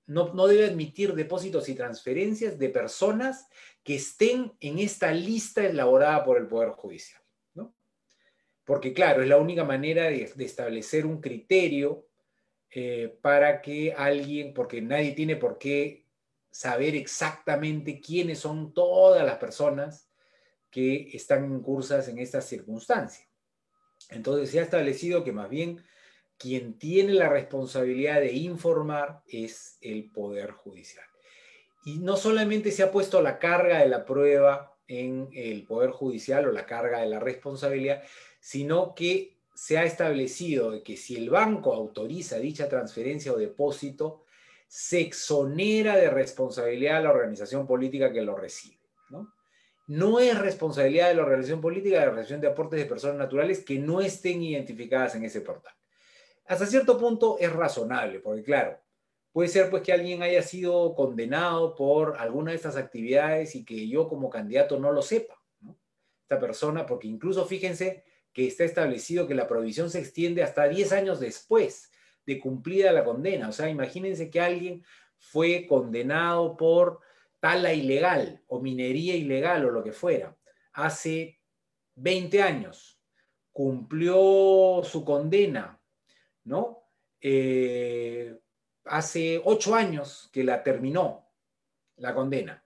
no debe admitir depósitos y transferencias de personas que estén en esta lista elaborada por el Poder Judicial, ¿no? porque claro, es la única manera de establecer un criterio para que alguien, porque nadie tiene por qué saber exactamente quiénes son todas las personas que están incursas en estas circunstancias. Entonces se ha establecido que más bien quien tiene la responsabilidad de informar es el Poder Judicial. Y no solamente se ha puesto la carga de la prueba en el Poder Judicial o la carga de la responsabilidad, sino que se ha establecido de que si el banco autoriza dicha transferencia o depósito, se exonera de responsabilidad a la organización política que lo recibe, ¿no? No es responsabilidad de la organización política la recepción de aportes de personas naturales que no estén identificadas en ese portal. Hasta cierto punto es razonable, porque claro, puede ser pues que alguien haya sido condenado por alguna de estas actividades y que yo como candidato no lo sepa, ¿no? Esta persona, porque incluso fíjense que está establecido que la prohibición se extiende hasta 10 años después de cumplida la condena. O sea, imagínense que alguien fue condenado por tala ilegal o minería ilegal o lo que fuera hace 20 años, cumplió su condena, ¿no? Hace 8 años que la terminó la condena.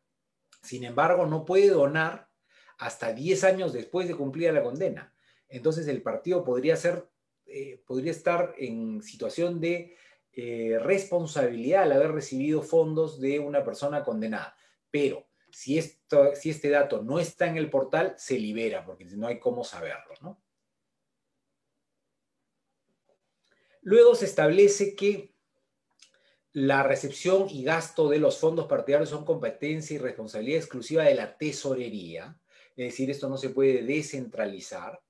Sin embargo, no puede donar hasta 10 años después de cumplida la condena. Entonces el partido podría estar en situación de responsabilidad al haber recibido fondos de una persona condenada. Pero si este dato no está en el portal, se libera, porque no hay cómo saberlo, ¿no? Luego se establece que la recepción y gasto de los fondos partidarios son competencia y responsabilidad exclusiva de la tesorería, es decir, esto no se puede descentralizar,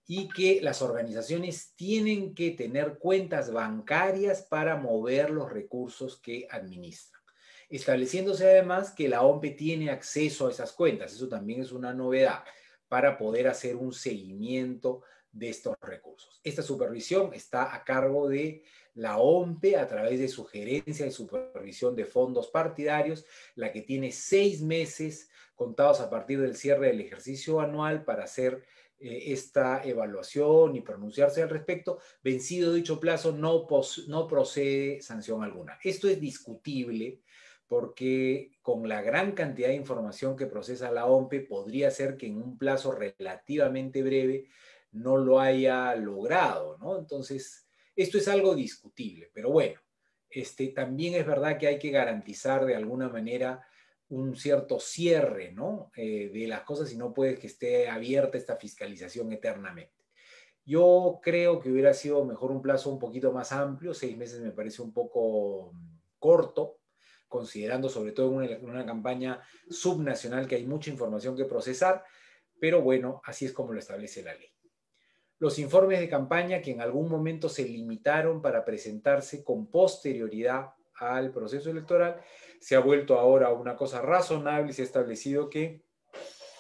y que las organizaciones tienen que tener cuentas bancarias para mover los recursos que administran. Estableciéndose además que la OMPE tiene acceso a esas cuentas, eso también es una novedad, para poder hacer un seguimiento de estos recursos. Esta supervisión está a cargo de la OMPE a través de su gerencia de supervisión de fondos partidarios, la que tiene 6 meses contados a partir del cierre del ejercicio anual para hacer esta evaluación y pronunciarse al respecto. Vencido dicho plazo, no procede sanción alguna. Esto es discutible porque con la gran cantidad de información que procesa la OMPE podría ser que en un plazo relativamente breve no lo haya logrado, ¿no? Entonces, esto es algo discutible, pero bueno, también es verdad que hay que garantizar de alguna manera un cierto cierre, ¿no? De las cosas y no puede que esté abierta esta fiscalización eternamente. Yo creo que hubiera sido mejor un plazo un poquito más amplio, 6 meses me parece un poco corto, considerando sobre todo en una campaña subnacional que hay mucha información que procesar, pero bueno, así es como lo establece la ley. Los informes de campaña que en algún momento se limitaron para presentarse con posterioridad al proceso electoral, se ha vuelto ahora una cosa razonable y se ha establecido que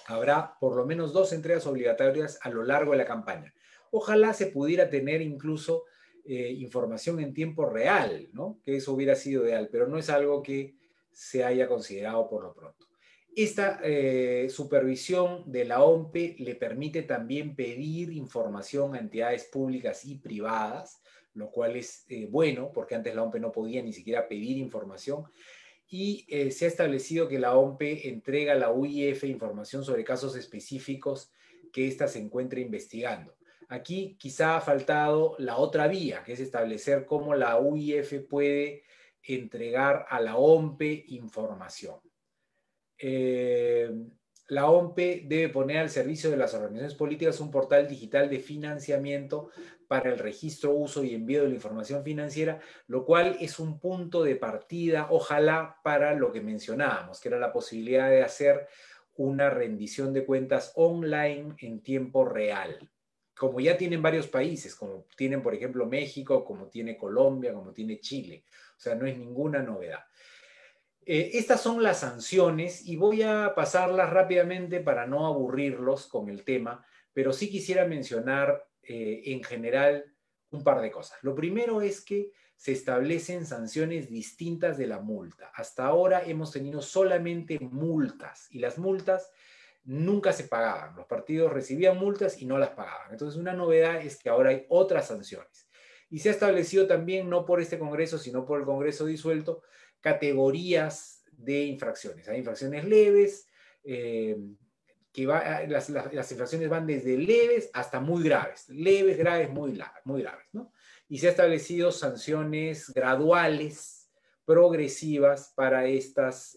habrá por lo menos 2 entregas obligatorias a lo largo de la campaña. Ojalá se pudiera tener incluso información en tiempo real, ¿no? Que eso hubiera sido ideal, pero no es algo que se haya considerado por lo pronto. Esta supervisión de la OMPE le permite también pedir información a entidades públicas y privadas, lo cual es bueno, porque antes la OMPE no podía ni siquiera pedir información. Y se ha establecido que la OMPE entrega a la UIF información sobre casos específicos que ésta se encuentre investigando. Aquí quizá ha faltado la otra vía, que es establecer cómo la UIF puede entregar a la OMPE información. La OMPE debe poner al servicio de las organizaciones políticas un portal digital de financiamiento para el registro, uso y envío de la información financiera, lo cual es un punto de partida, ojalá, para lo que mencionábamos, que era la posibilidad de hacer una rendición de cuentas online en tiempo real, como ya tienen varios países, como tienen, por ejemplo, México, como tiene Colombia, como tiene Chile. O sea, no es ninguna novedad. Estas son las sanciones y voy a pasarlas rápidamente para no aburrirlos con el tema, pero sí quisiera mencionar en general un par de cosas. Lo primero es que se establecen sanciones distintas de la multa. Hasta ahora hemos tenido solamente multas y las multas nunca se pagaban. Los partidos recibían multas y no las pagaban. Entonces, una novedad es que ahora hay otras sanciones. Y se ha establecido también, no por este Congreso, sino por el Congreso disuelto, categorías de infracciones. Hay infracciones leves, las infracciones van desde leves hasta muy graves. Leves, graves, muy graves, ¿no? Y se han establecido sanciones graduales, progresivas para estas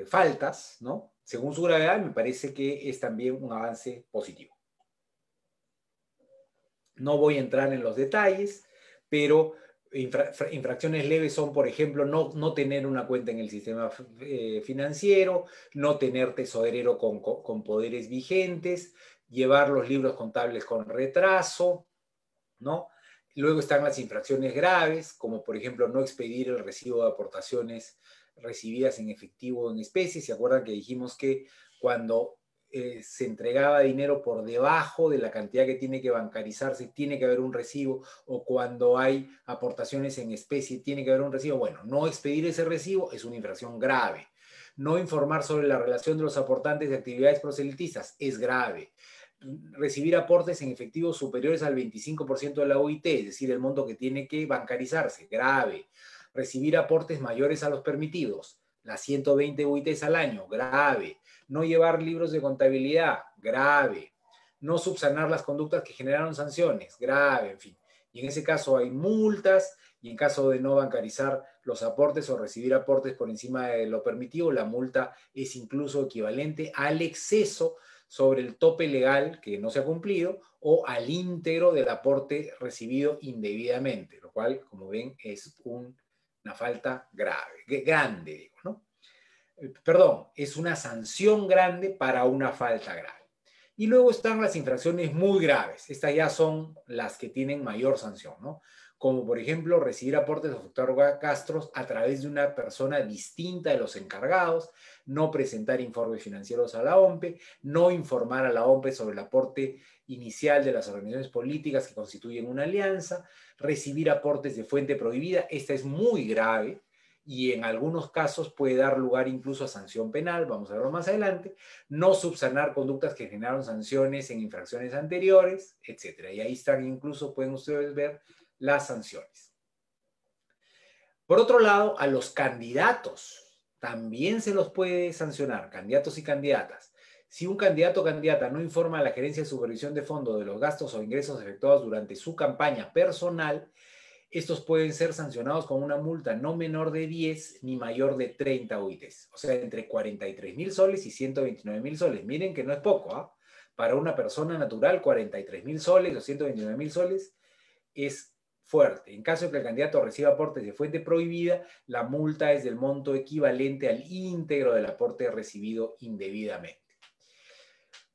faltas, ¿no? Según su gravedad, me parece que es también un avance positivo. No voy a entrar en los detalles, pero infracciones leves son, por ejemplo, no tener una cuenta en el sistema financiero, no tener tesorero con poderes vigentes, llevar los libros contables con retraso, ¿no? Luego están las infracciones graves, como por ejemplo no expedir el recibo de aportaciones recibidas en efectivo o en especie. ¿Se acuerdan que dijimos que cuando se entregaba dinero por debajo de la cantidad que tiene que bancarizarse, tiene que haber un recibo, o cuando hay aportaciones en especie, tiene que haber un recibo? Bueno, no expedir ese recibo es una infracción grave. No informar sobre la relación de los aportantes de actividades proselitistas es grave. Recibir aportes en efectivo superiores al 25% de la OIT, es decir, el monto que tiene que bancarizarse, grave. Recibir aportes mayores a los permitidos, las 120 UITs al año, grave. No llevar libros de contabilidad, grave. No subsanar las conductas que generaron sanciones, grave, en fin. Y en ese caso hay multas, y en caso de no bancarizar los aportes o recibir aportes por encima de lo permitido, la multa es incluso equivalente al exceso sobre el tope legal que no se ha cumplido o al íntegro del aporte recibido indebidamente, lo cual, como ven, es una falta grande, digo, ¿no? Perdón, es una sanción grande para una falta grave. Y luego están las infracciones muy graves. Estas ya son las que tienen mayor sanción, ¿no? Como por ejemplo recibir aportes o efectuar gastos a través de una persona distinta de los encargados, no presentar informes financieros a la OMPE, no informar a la OMPE sobre el aporte inicial de las organizaciones políticas que constituyen una alianza, recibir aportes de fuente prohibida. Esta es muy grave y en algunos casos puede dar lugar incluso a sanción penal, vamos a verlo más adelante, no subsanar conductas que generaron sanciones en infracciones anteriores, etc. Y ahí están, incluso pueden ustedes ver las sanciones. Por otro lado, a los candidatos también se los puede sancionar, candidatos y candidatas. Si un candidato o candidata no informa a la Gerencia de Supervisión de Fondo de los gastos o ingresos efectuados durante su campaña personal, estos pueden ser sancionados con una multa no menor de 10 ni mayor de 30 UITs, o sea, entre 43.000 soles y 129.000 soles. Miren que no es poco, ¿ah? Para una persona natural, 43.000 soles o 129.000 soles es fuerte. En caso de que el candidato reciba aportes de fuente prohibida, la multa es del monto equivalente al íntegro del aporte recibido indebidamente.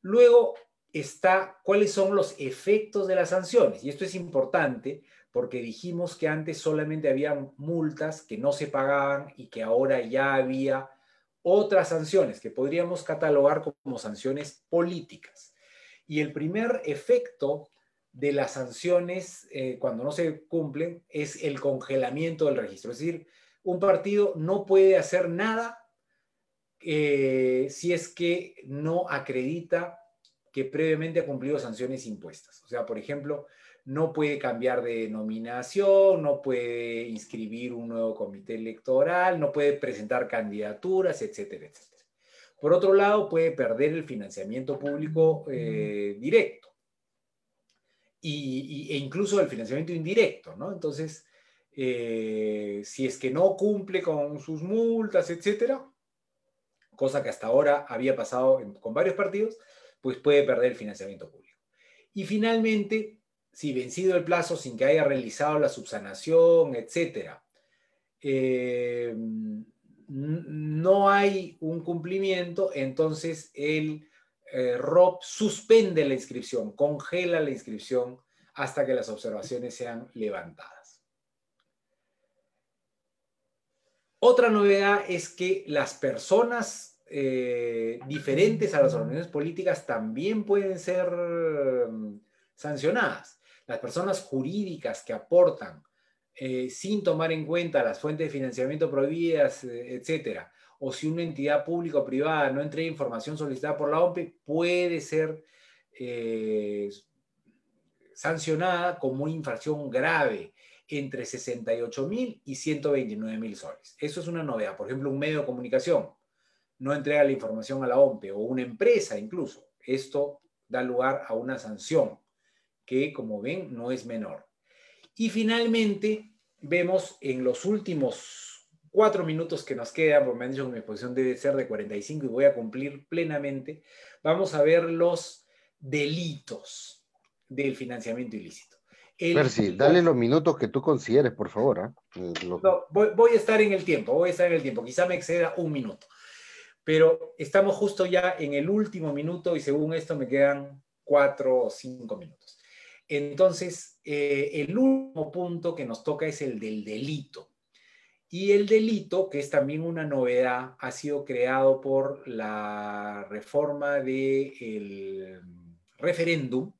Luego está cuáles son los efectos de las sanciones, y esto es importante porque dijimos que antes solamente había multas que no se pagaban y que ahora ya había otras sanciones que podríamos catalogar como sanciones políticas. Y el primer efecto de las sanciones cuando no se cumplen es el congelamiento del registro. Es decir, un partido no puede hacer nada si es que no acredita que previamente ha cumplido sanciones impuestas. O sea, por ejemplo, no puede cambiar de denominación, no puede inscribir un nuevo comité electoral, no puede presentar candidaturas, etcétera, etcétera. Por otro lado, puede perder el financiamiento público directo e incluso el financiamiento indirecto, ¿no? Entonces, si es que no cumple con sus multas, etcétera, cosa que hasta ahora había pasado con varios partidos, pues puede perder el financiamiento público. Y finalmente, si vencido el plazo sin que haya realizado la subsanación, etcétera, no hay un cumplimiento, entonces el ROP suspende la inscripción, congela la inscripción hasta que las observaciones sean levantadas. Otra novedad es que las personas diferentes a las organizaciones políticas también pueden ser sancionadas. Las personas jurídicas que aportan sin tomar en cuenta las fuentes de financiamiento prohibidas, etcétera, o si una entidad pública o privada no entrega información solicitada por la OMPE, puede ser sancionada como una infracción grave entre 68.000 y 129.000 soles. Eso es una novedad. Por ejemplo, un medio de comunicación no entrega la información a la OMPE, o una empresa incluso. Esto da lugar a una sanción que, como ven, no es menor. Y finalmente, vemos en los últimos 4 minutos que nos quedan, porque me han dicho que mi exposición debe ser de 45 y voy a cumplir plenamente, vamos a ver los delitos del financiamiento ilícito. Percy, dale los minutos que tú consideres, por favor. No, voy a estar en el tiempo, quizá me exceda un minuto, pero estamos justo ya en el último minuto y según esto me quedan 4 o 5 minutos. Entonces, el último punto que nos toca es el del delito. Y el delito, que es también una novedad, ha sido creado por la reforma del referéndum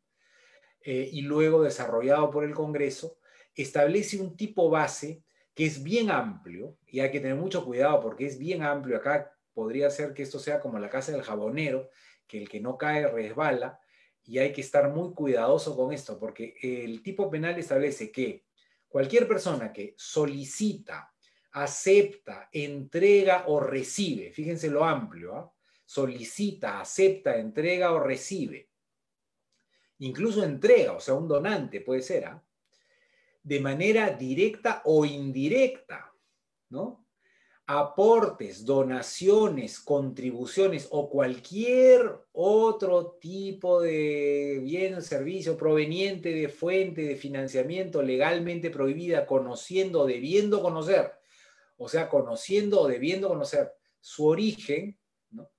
y luego desarrollado por el Congreso, establece un tipo base que es bien amplio, y hay que tener mucho cuidado porque es bien amplio. Acá podría ser que esto sea como la casa del jabonero, que el que no cae resbala, y hay que estar muy cuidadoso con esto, porque el tipo penal establece que cualquier persona que solicita, acepta, entrega o recibe, fíjense lo amplio, ¿eh? Solicita, acepta, entrega o recibe, incluso entrega, o sea, un donante puede ser, ¿eh? De manera directa o indirecta, ¿no? Aportes, donaciones, contribuciones o cualquier otro tipo de bien o servicio proveniente de fuente de financiamiento legalmente prohibida, conociendo o debiendo conocer, o sea, conociendo o debiendo conocer su origen, ¿no?,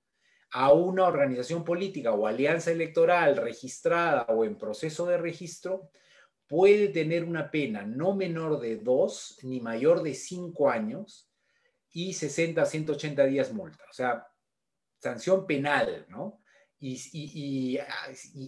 a una organización política o alianza electoral registrada o en proceso de registro, puede tener una pena no menor de 2 ni mayor de 5 años y 60 a 180 días multa. O sea, sanción penal, ¿no? E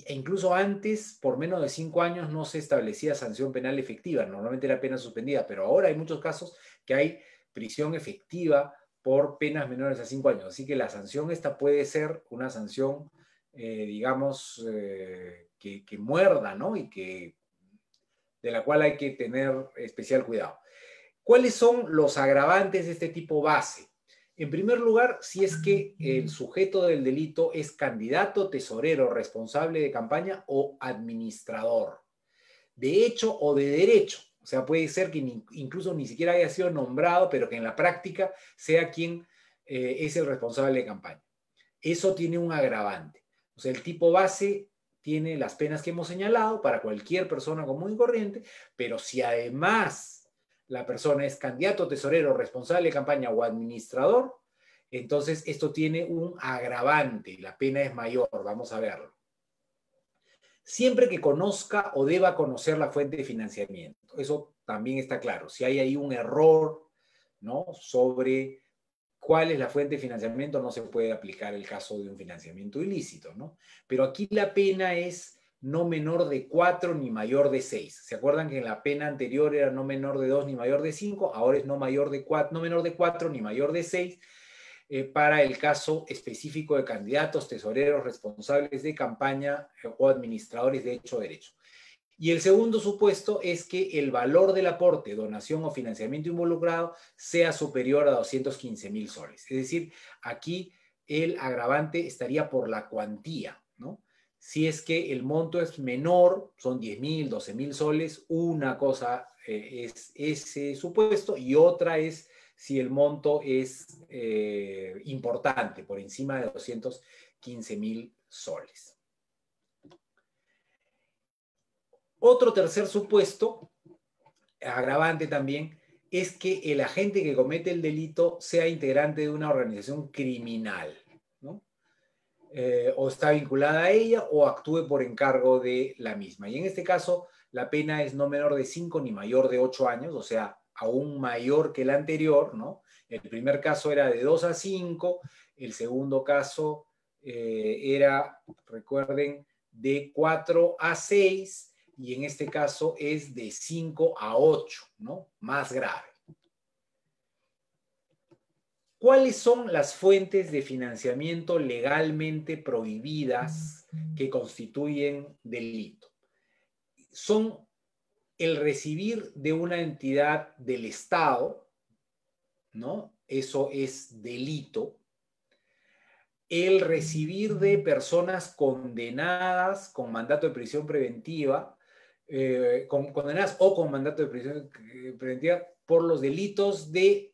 incluso antes, por menos de 5 años, no se establecía sanción penal efectiva. Normalmente era pena suspendida, pero ahora hay muchos casos que hay prisión efectiva por penas menores a 5 años. Así que la sanción esta puede ser una sanción, digamos, que muerda, ¿no? Y de la cual hay que tener especial cuidado. ¿Cuáles son los agravantes de este tipo base? En primer lugar, si es que el sujeto del delito es candidato, tesorero, responsable de campaña o administrador, de hecho o de derecho. O sea, puede ser que incluso ni siquiera haya sido nombrado, pero que en la práctica sea quien es el responsable de campaña. Eso tiene un agravante. O sea, el tipo base tiene las penas que hemos señalado para cualquier persona común y corriente, pero si además la persona es candidato, tesorero, responsable de campaña o administrador, entonces esto tiene un agravante, la pena es mayor, vamos a verlo. Siempre que conozca o deba conocer la fuente de financiamiento, eso también está claro. Si hay ahí un error, ¿no?, sobre cuál es la fuente de financiamiento, no se puede aplicar el caso de un financiamiento ilícito, ¿no? Pero aquí la pena es no menor de 4 ni mayor de 6. ¿Se acuerdan que en la pena anterior era no menor de 2 ni mayor de 5? Ahora es no menor de 4 ni mayor de 6 para el caso específico de candidatos, tesoreros, responsables de campaña o administradores de hecho o derecho. Y el segundo supuesto es que el valor del aporte, donación o financiamiento involucrado sea superior a 215.000 soles. Es decir, aquí el agravante estaría por la cuantía, ¿no? Si es que el monto es menor, son 10.000, 12.000 soles, una cosa es ese supuesto y otra es si el monto es importante, por encima de 215.000 soles. Otro tercer supuesto, agravante también, es que el agente que comete el delito sea integrante de una organización criminal, ¿no? O está vinculada a ella o actúe por encargo de la misma. Y en este caso, la pena es no menor de 5 ni mayor de 8 años, o sea, aún mayor que el anterior, ¿no? El primer caso era de 2 a 5, el segundo caso era, recuerden, de 4 a 6, y en este caso es de 5 a 8, ¿no? Más grave. ¿Cuáles son las fuentes de financiamiento legalmente prohibidas que constituyen delito? Son el recibir de una entidad del Estado, ¿no? Eso es delito. El recibir de personas condenadas con mandato de prisión preventiva, condenadas o con mandato de prisión preventiva por los delitos de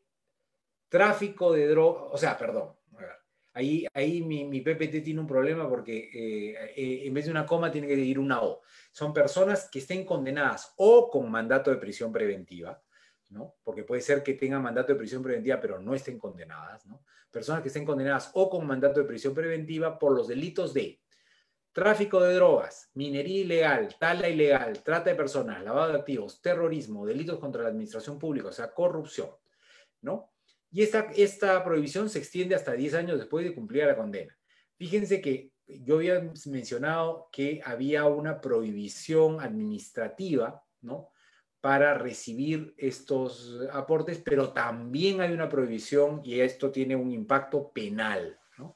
tráfico de drogas, o sea, perdón, ahí mi PPT tiene un problema porque en vez de una coma tiene que ir una O. Son personas que estén condenadas o con mandato de prisión preventiva, ¿no? Porque puede ser que tengan mandato de prisión preventiva pero no estén condenadas, ¿no? Personas que estén condenadas o con mandato de prisión preventiva por los delitos de tráfico de drogas, minería ilegal, tala ilegal, trata de personas, lavado de activos, terrorismo, delitos contra la administración pública, o sea, corrupción, ¿no? Y esta prohibición se extiende hasta 10 años después de cumplir la condena. Fíjense que yo había mencionado que había una prohibición administrativa, ¿no?, para recibir estos aportes, pero también hay una prohibición y esto tiene un impacto penal, ¿no?,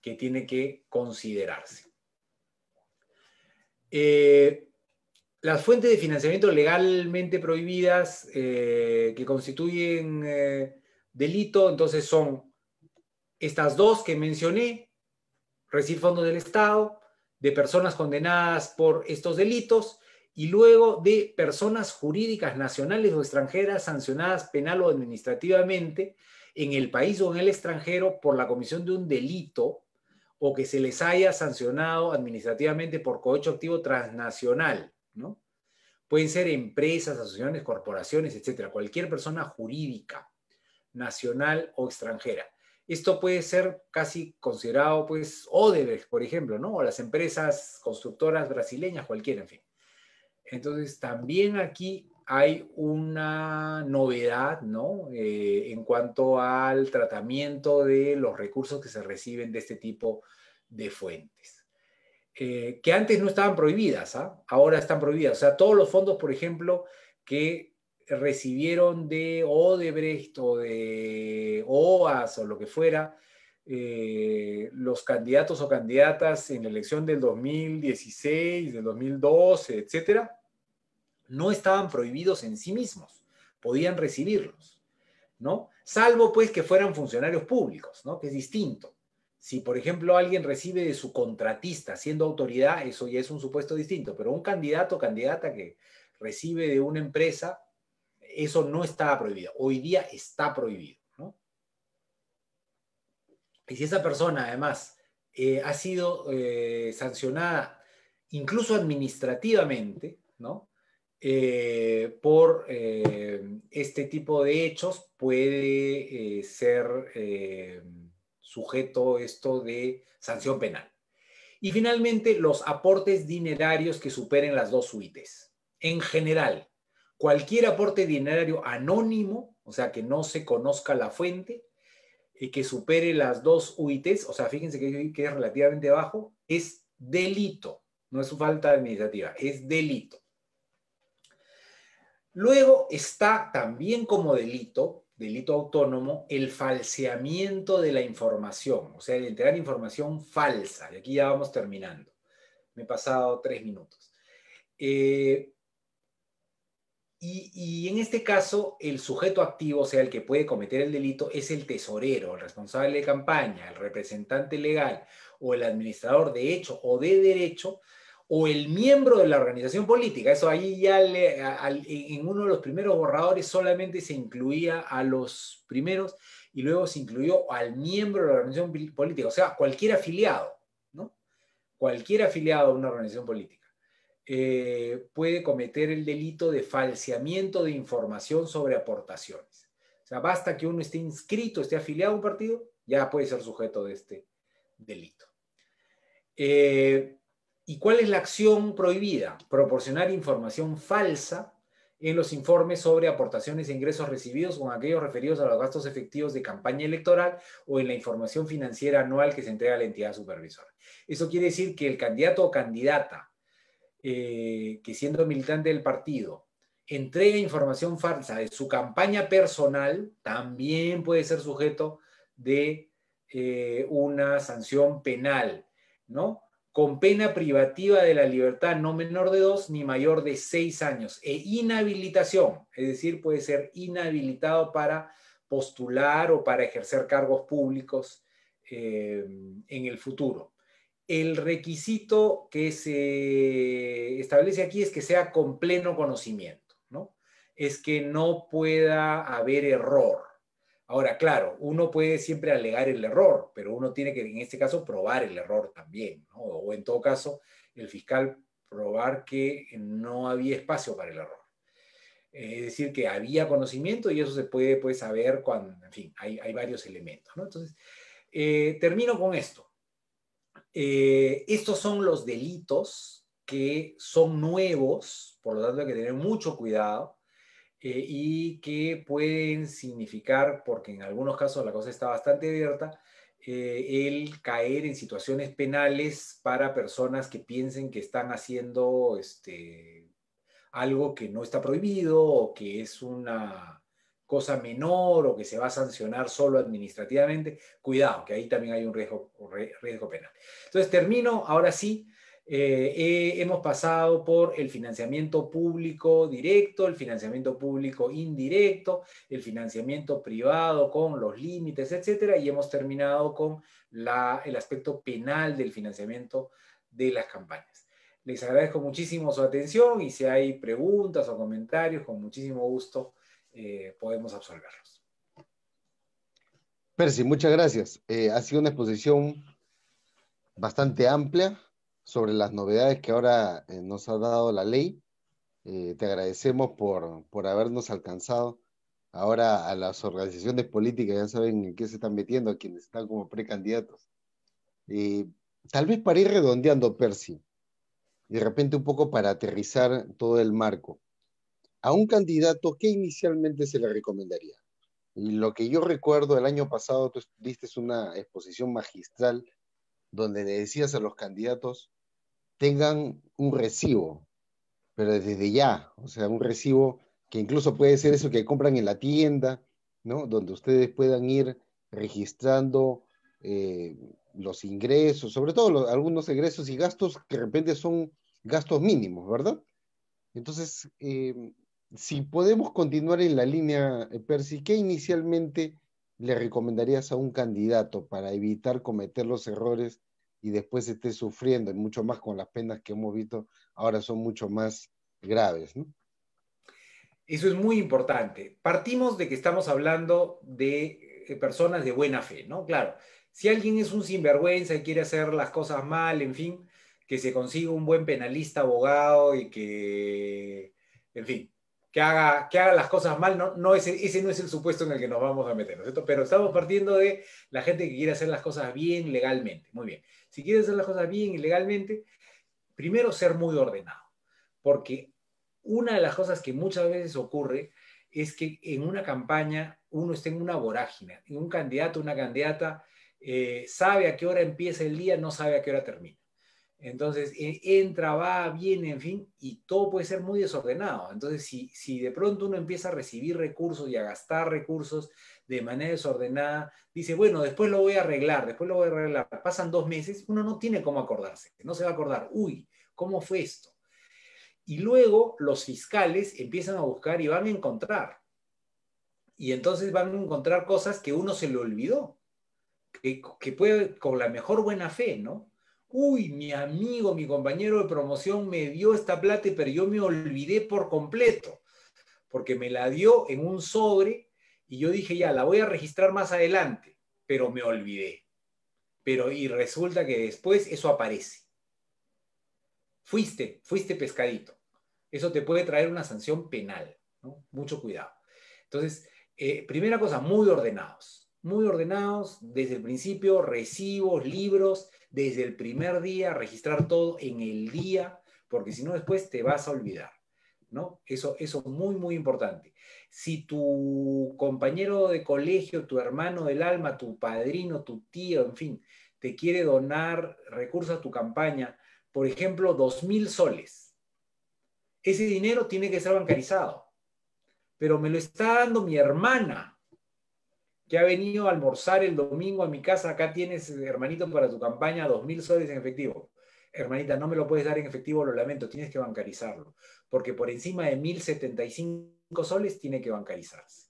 que tiene que considerarse. Las fuentes de financiamiento legalmente prohibidas que constituyen delito, entonces son estas dos que mencioné: recibir fondos del Estado, de personas condenadas por estos delitos, y luego de personas jurídicas nacionales o extranjeras sancionadas penal o administrativamente en el país o en el extranjero por la comisión de un delito o que se les haya sancionado administrativamente por cohecho activo transnacional, ¿no? Pueden ser empresas, asociaciones, corporaciones, etcétera, cualquier persona jurídica, nacional o extranjera. Esto puede ser casi considerado, pues, Odebrecht, por ejemplo, ¿no? O las empresas constructoras brasileñas, cualquiera, en fin. Entonces, también aquí hay una novedad, ¿no?, en cuanto al tratamiento de los recursos que se reciben de este tipo de fuentes. Que antes no estaban prohibidas, ¿ah? Ahora están prohibidas. O sea, todos los fondos, por ejemplo, que recibieron de Odebrecht o de OAS o lo que fuera, los candidatos o candidatas en la elección del 2016, del 2012, etcétera, no estaban prohibidos en sí mismos, podían recibirlos, ¿no? Salvo pues que fueran funcionarios públicos, ¿no?, que es distinto. Si, por ejemplo, alguien recibe de su contratista siendo autoridad, eso ya es un supuesto distinto, pero un candidato o candidata que recibe de una empresa, eso no estaba prohibido. Hoy día está prohibido, ¿no? Y si esa persona, además, ha sido sancionada incluso administrativamente, ¿no?, por este tipo de hechos, puede ser sujeto esto de sanción penal. Y finalmente, los aportes dinerarios que superen las 2 UITs. En general, cualquier aporte dinerario anónimo, o sea, que no se conozca la fuente, y que supere las 2 UITs, o sea, fíjense que es relativamente bajo, es delito. No es su falta administrativa, es delito. Luego está también como delito autónomo, el falseamiento de la información, o sea, el entregar información falsa. Y aquí ya vamos terminando. Me he pasado 3 minutos. Y en este caso, el sujeto activo, o sea, el que puede cometer el delito, es el tesorero, el responsable de campaña, el representante legal o el administrador de hecho o de derecho, o el miembro de la organización política. Eso ahí ya en uno de los primeros borradores solamente se incluía a los primeros y luego se incluyó al miembro de la organización política, o sea, cualquier afiliado, ¿no? Cualquier afiliado a una organización política puede cometer el delito de falseamiento de información sobre aportaciones. O sea, basta que uno esté inscrito, esté afiliado a un partido, ya puede ser sujeto de este delito. ¿Y cuál es la acción prohibida? Proporcionar información falsa en los informes sobre aportaciones e ingresos recibidos con aquellos referidos a los gastos efectivos de campaña electoral o en la información financiera anual que se entrega a la entidad supervisora. Eso quiere decir que el candidato o candidata que siendo militante del partido entrega información falsa de su campaña personal, también puede ser sujeto de una sanción penal, ¿no? Con pena privativa de la libertad no menor de 2 ni mayor de 6 años e inhabilitación, es decir, puede ser inhabilitado para postular o para ejercer cargos públicos en el futuro. El requisito que se establece aquí es que sea con pleno conocimiento, ¿no? Es que no pueda haber error. Ahora, claro, uno puede siempre alegar el error, pero uno tiene que, en este caso, probar el error también, ¿no? O en todo caso, el fiscal probar que no había espacio para el error. Es decir, que había conocimiento y eso se puede pues, saber cuando, en fin, hay varios elementos, ¿no? Entonces, termino con esto. Estos son los delitos que son nuevos, por lo tanto hay que tener mucho cuidado y que pueden significar, porque en algunos casos la cosa está bastante abierta, el caer en situaciones penales para personas que piensen que están haciendo algo que no está prohibido o que es una cosa menor o que se va a sancionar solo administrativamente. Cuidado, que ahí también hay un riesgo penal. Entonces termino, ahora sí, hemos pasado por el financiamiento público directo, el financiamiento público indirecto, el financiamiento privado con los límites, etcétera, y hemos terminado con el aspecto penal del financiamiento de las campañas. Les agradezco muchísimo su atención y si hay preguntas o comentarios, con muchísimo gusto podemos absolverlos. Percy, muchas gracias. Ha sido una exposición bastante amplia sobre las novedades que ahora nos ha dado la ley. Te agradecemos por habernos alcanzado. Ahora a las organizaciones políticas ya saben en qué se están metiendo, a quienes están como precandidatos. Tal vez para ir redondeando, Percy, de repente un poco para aterrizar todo el marco. A un candidato, ¿qué inicialmente se le recomendaría? Y lo que yo recuerdo el año pasado, tú diste una exposición magistral donde le decías a los candidatos tengan un recibo, pero desde ya, o sea, un recibo que incluso puede ser eso que compran en la tienda, ¿no? Donde ustedes puedan ir registrando los ingresos, sobre todo algunos ingresos y gastos que de repente son gastos mínimos, ¿verdad? Entonces, si podemos continuar en la línea, Percy, ¿qué inicialmente le recomendarías a un candidato para evitar cometer los errores y después esté sufriendo, y mucho más con las penas que hemos visto ahora son mucho más graves, ¿no? Eso es muy importante. Partimos de que estamos hablando de personas de buena fe, ¿no? Claro, si alguien es un sinvergüenza y quiere hacer las cosas mal, en fin, que se consiga un buen penalista, abogado y que, en fin, que haga las cosas mal, ese no es el supuesto en el que nos vamos a meter, ¿no es cierto? Pero estamos partiendo de la gente que quiere hacer las cosas bien legalmente. Muy bien. Si quiere hacer las cosas bien y legalmente, primero ser muy ordenado, porque una de las cosas que muchas veces ocurre es que en una campaña uno está en una vorágine, y un candidato, una candidata sabe a qué hora empieza el día, no sabe a qué hora termina. Entonces entra, va, viene, en fin, y todo puede ser muy desordenado. Entonces si de pronto uno empieza a recibir recursos y a gastar recursos de manera desordenada, dice, bueno, después lo voy a arreglar, Pasan 2 meses, uno no tiene cómo acordarse, no se va a acordar, uy, ¿cómo fue esto? Y luego los fiscales empiezan a buscar y van a encontrar. Y entonces van a encontrar cosas que uno se le olvidó, que puede con la mejor buena fe, ¿no? Uy, mi amigo, mi compañero de promoción me dio esta plata, pero yo me olvidé por completo, porque me la dio en un sobre y yo dije, ya, la voy a registrar más adelante, pero me olvidé. Y resulta que después eso aparece. Fuiste pescadito. Eso te puede traer una sanción penal, ¿no? Mucho cuidado. Entonces, primera cosa, muy ordenados desde el principio, recibos, libros, desde el primer día, registrar todo en el día, porque si no después te vas a olvidar, ¿no? Eso muy, muy importante. Si tu compañero de colegio, tu hermano del alma, tu padrino, tu tío, en fin, te quiere donar recursos a tu campaña, por ejemplo, 2.000 soles, ese dinero tiene que ser bancarizado, pero me lo está dando mi hermana, que ha venido a almorzar el domingo a mi casa, acá tienes, hermanito, para tu campaña 2.000 soles en efectivo. Hermanita, no me lo puedes dar en efectivo, lo lamento, tienes que bancarizarlo, porque por encima de 1.075 soles tiene que bancarizarse.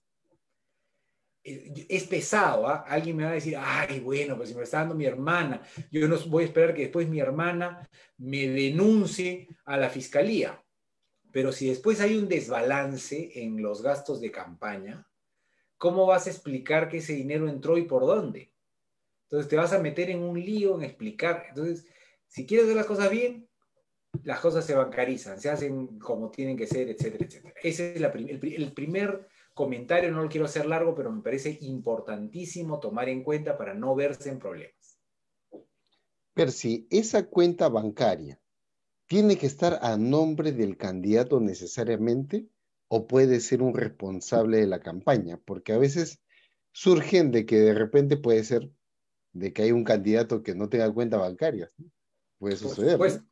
Es pesado, ¿eh? Alguien me va a decir, ay, bueno, pues si me lo está dando mi hermana, yo no voy a esperar que después mi hermana me denuncie a la fiscalía. Pero si después hay un desbalance en los gastos de campaña, ¿cómo vas a explicar que ese dinero entró y por dónde? Entonces te vas a meter en un lío en explicar. Entonces, si quieres hacer las cosas bien, las cosas se bancarizan, se hacen como tienen que ser, etcétera, etcétera. Ese es el primer comentario, no lo quiero hacer largo, pero me parece importantísimo tomar en cuenta para no verse en problemas. Percy, esa cuenta bancaria tiene que estar a nombre del candidato necesariamente o puede ser un responsable de la campaña, porque a veces surgen de que de repente puede ser de que hay un candidato que no tenga cuenta bancaria, ¿no? Puede Por suceder, ¿no? supuesto.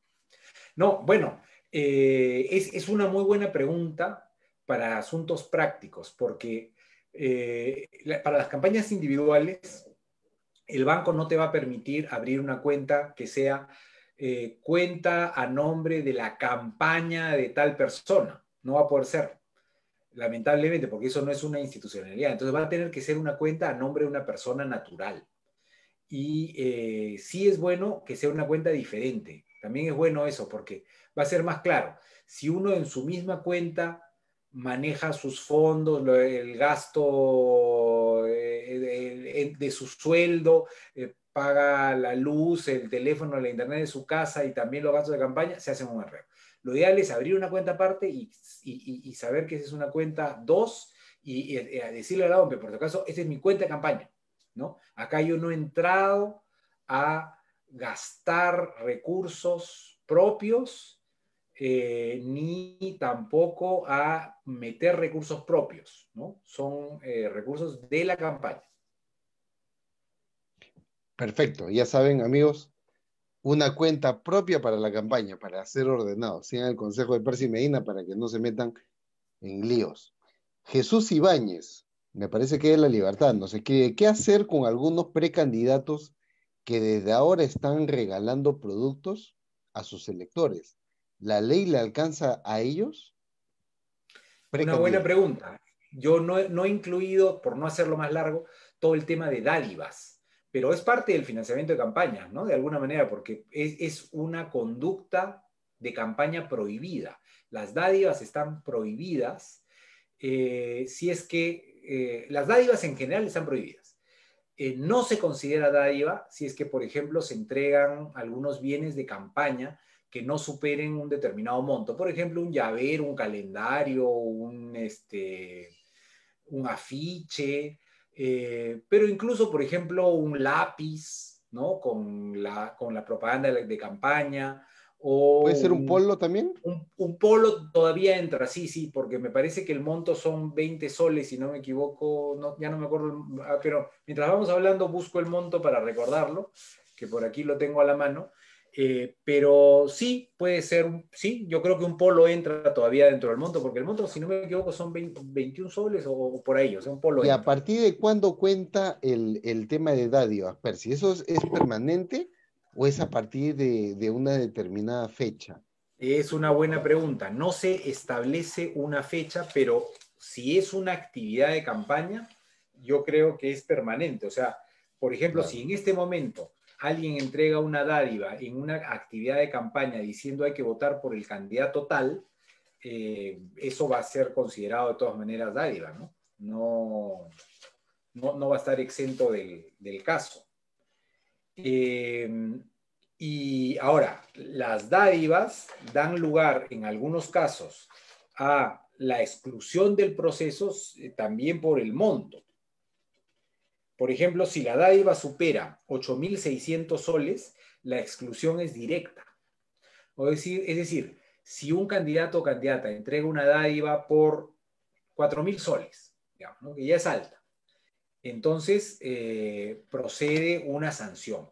No, bueno, es una muy buena pregunta para asuntos prácticos, porque para las campañas individuales, el banco no te va a permitir abrir una cuenta que sea cuenta a nombre de la campaña de tal persona. No va a poder ser, lamentablemente, porque eso no es una institucionalidad. Entonces va a tener que ser una cuenta a nombre de una persona natural. Y sí es bueno que sea una cuenta diferente. También es bueno eso porque va a ser más claro. Si uno en su misma cuenta maneja sus fondos, el gasto de su sueldo, paga la luz, el teléfono, la internet de su casa y también los gastos de campaña, se hacen un arreglo. Lo ideal es abrir una cuenta aparte y saber que esa es una cuenta 2 y decirle al hombre, por si acaso, esta es mi cuenta de campaña, ¿no? Acá yo no he entrado a gastar recursos propios ni tampoco a meter recursos propios, ¿no? Son recursos de la campaña. Perfecto, ya saben, amigos, una cuenta propia para la campaña, para ser ordenados. Sigan el consejo de Percy Medina para que no se metan en líos. Jesús Ibáñez, me parece que es La Libertad, nos escribe, ¿qué hacer con algunos precandidatos que desde ahora están regalando productos a sus electores? ¿La ley le alcanza a ellos? Una buena Precandidatos. pregunta. Yo no he incluido, por no hacerlo más largo, todo el tema de dádivas, pero es parte del financiamiento de campaña, ¿no? De alguna manera, porque es una conducta de campaña prohibida. Las dádivas están prohibidas si es que las dádivas en general están prohibidas. No se considera dádiva si es que, por ejemplo, se entregan algunos bienes de campaña que no superen un determinado monto. Por ejemplo, un llavero, un calendario, un afiche, pero incluso, por ejemplo, un lápiz, ¿no? Con la propaganda de campaña, o ¿Puede ser un polo también? un polo todavía entra, sí, sí, porque me parece que el monto son 20 soles, si no me equivoco, no, ya no me acuerdo, pero mientras vamos hablando busco el monto para recordarlo, que por aquí lo tengo a la mano, pero sí, puede ser, sí, yo creo que un polo entra todavía dentro del monto, porque el monto, si no me equivoco, son 21 soles o por ahí, o sea, un polo ¿Y a entra. partir de cuándo cuenta el tema de dádivas, Percy? ¿Eso es permanente o es a partir de una determinada fecha? Es una buena pregunta. No se establece una fecha, pero si es una actividad de campaña, yo creo que es permanente. O sea, por ejemplo, si Claro. en este momento alguien entrega una dádiva en una actividad de campaña diciendo hay que votar por el candidato tal, eso va a ser considerado de todas maneras dádiva, ¿no? No va a estar exento del caso. Y ahora, las dádivas dan lugar en algunos casos a la exclusión del proceso también por el monto. Por ejemplo, si la dádiva supera 8.600 soles, la exclusión es directa. Es decir, si un candidato o candidata entrega una dádiva por 4.000 soles, digamos, ¿no? Que ya es alta, entonces procede una sanción.